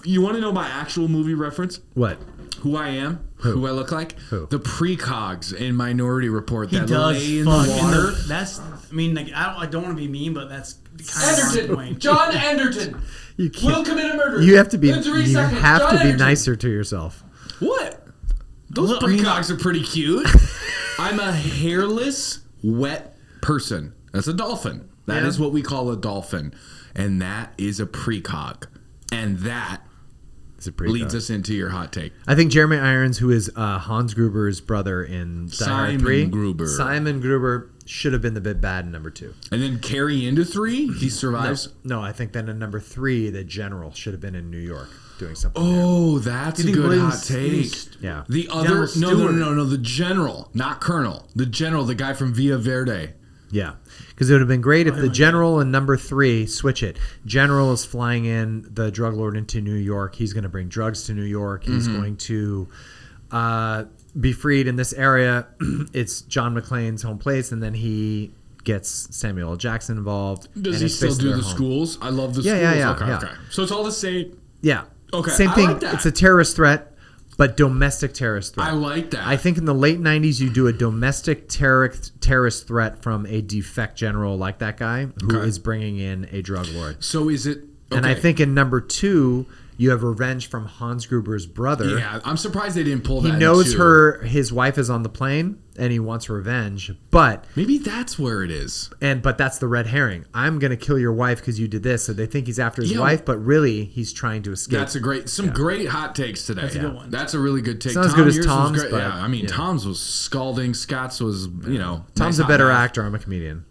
You want to know my actual movie reference? What? Who I am? Who I look like? Who? The precogs in Minority Report He that does lay in the fuck water. that's. I mean, like I don't want to be mean, but that's kind of Anderton, John Anderton You will can't. commit a murder. You have to be. In 3 You seconds. have John to be Anderton. nicer to yourself. What? Those Well, I mean, precogs are pretty cute. I'm a hairless, wet person. That's a dolphin. That is Yeah. what we call a dolphin. And that is a precog. And that It's a pretty leads us into your hot take. I think Jeremy Irons, who is Hans Gruber's brother in Die Hard Simon 3, Gruber. Simon Gruber should have been the big bad in number 2. And then carry into 3, he survives. No, I think then in number 3, the general should have been in New York doing something. Oh, that's a think good William hot take. Yeah. The other, General no, Stewart. the general, not colonel. The general, the guy from Villa Verde. Yeah, because it would have been great if the my general in number 3 switch it. General is flying in the drug lord into New York. He's going to bring drugs to New York. He's going to be freed in this area. It's John McClane's home place, and then he gets Samuel L. Jackson involved. Does and he it's still based do their the home. schools? I love the Yeah, schools. yeah, okay, yeah. okay. So it's all the same. Yeah. Okay, Same I thing. like that. It's a terrorist threat, but domestic terrorist threat. I like that. I think in the late 90s, you do a domestic terrorist threat from a defect general like that guy who is Okay. bringing in a drug lord. So is it? Okay. And I think in number 2, you have revenge from Hans Gruber's brother. Yeah, I'm surprised they didn't pull that. He knows into- his wife is on the plane and he wants revenge, but Maybe that's where it is. that's the red herring. I'm gonna kill your wife because you did this. So they think he's after his Yeah. wife, but really he's trying to escape. That's a great, great hot takes today. That's a good one. That's a really good take. It's not as good as yours was Tom's, great. but, yeah, I mean, yeah. Tom's was scalding. Scott's was, Tom's nice a hot better knife. actor. I'm a comedian.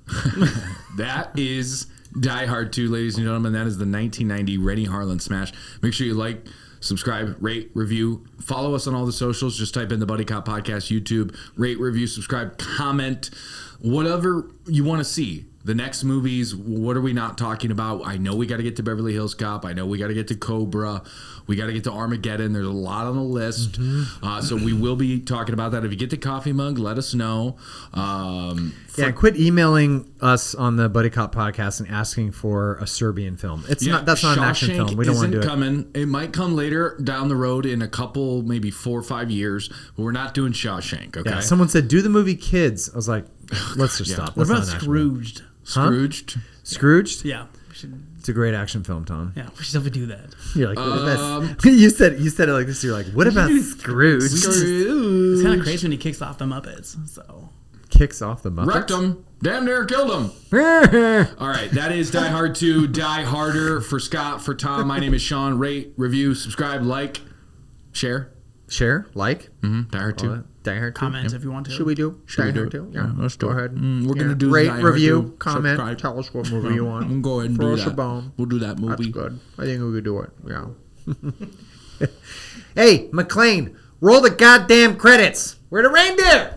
That is Die Hard 2, ladies and gentlemen. That is the 1990 Renny Harlin smash. Make sure you like, subscribe, rate, review. Follow us on all the socials. Just type in the Buddy Cop Podcast, YouTube. Rate, review, subscribe, comment. Whatever you want to see. The next movies, what are we not talking about? I know we got to get to Beverly Hills Cop. I know we got to get to Cobra. We got to get to Armageddon. There's a lot on the list. So we will be talking about that. If you get the coffee mug, let us know. Yeah, quit emailing us on the Buddy Cop Podcast and asking for a Serbian film. That's not an action Shawshank film. We don't want to do isn't it. coming. It might come later down the road in a couple, maybe 4 or 5 years. But we're not doing Shawshank. Okay. Yeah, someone said do the movie Kids. I was like, let's just stop. What That's not about an action movie. Scrooged? Scrooged. Scrooged? Yeah. It's a great action film, Tom. Yeah, we should definitely do that. You're like, what about, you said it like this. You're like, what about Scrooge? It's kind of crazy when he kicks off the Muppets. So Kicks off the Muppets. Wrecked him. Damn near killed him. All right, that is Die Hard 2, Die Harder for Scott, for Tom. My name is Sean. Rate, review, subscribe, like, share. Share, like, Die Hard 2. Die Hard 2. comment if you want to. Should we do Die Hard 2? Yeah, let's do go it. ahead. We're gonna do rate, Die Hard review, 2, comment, subscribe. tell us what movie you want. We'll go ahead and Throw do us a that. bone. We'll do that movie. That's good. I think we could do it. Yeah. Hey, McClane, roll the goddamn credits. We're the reindeer.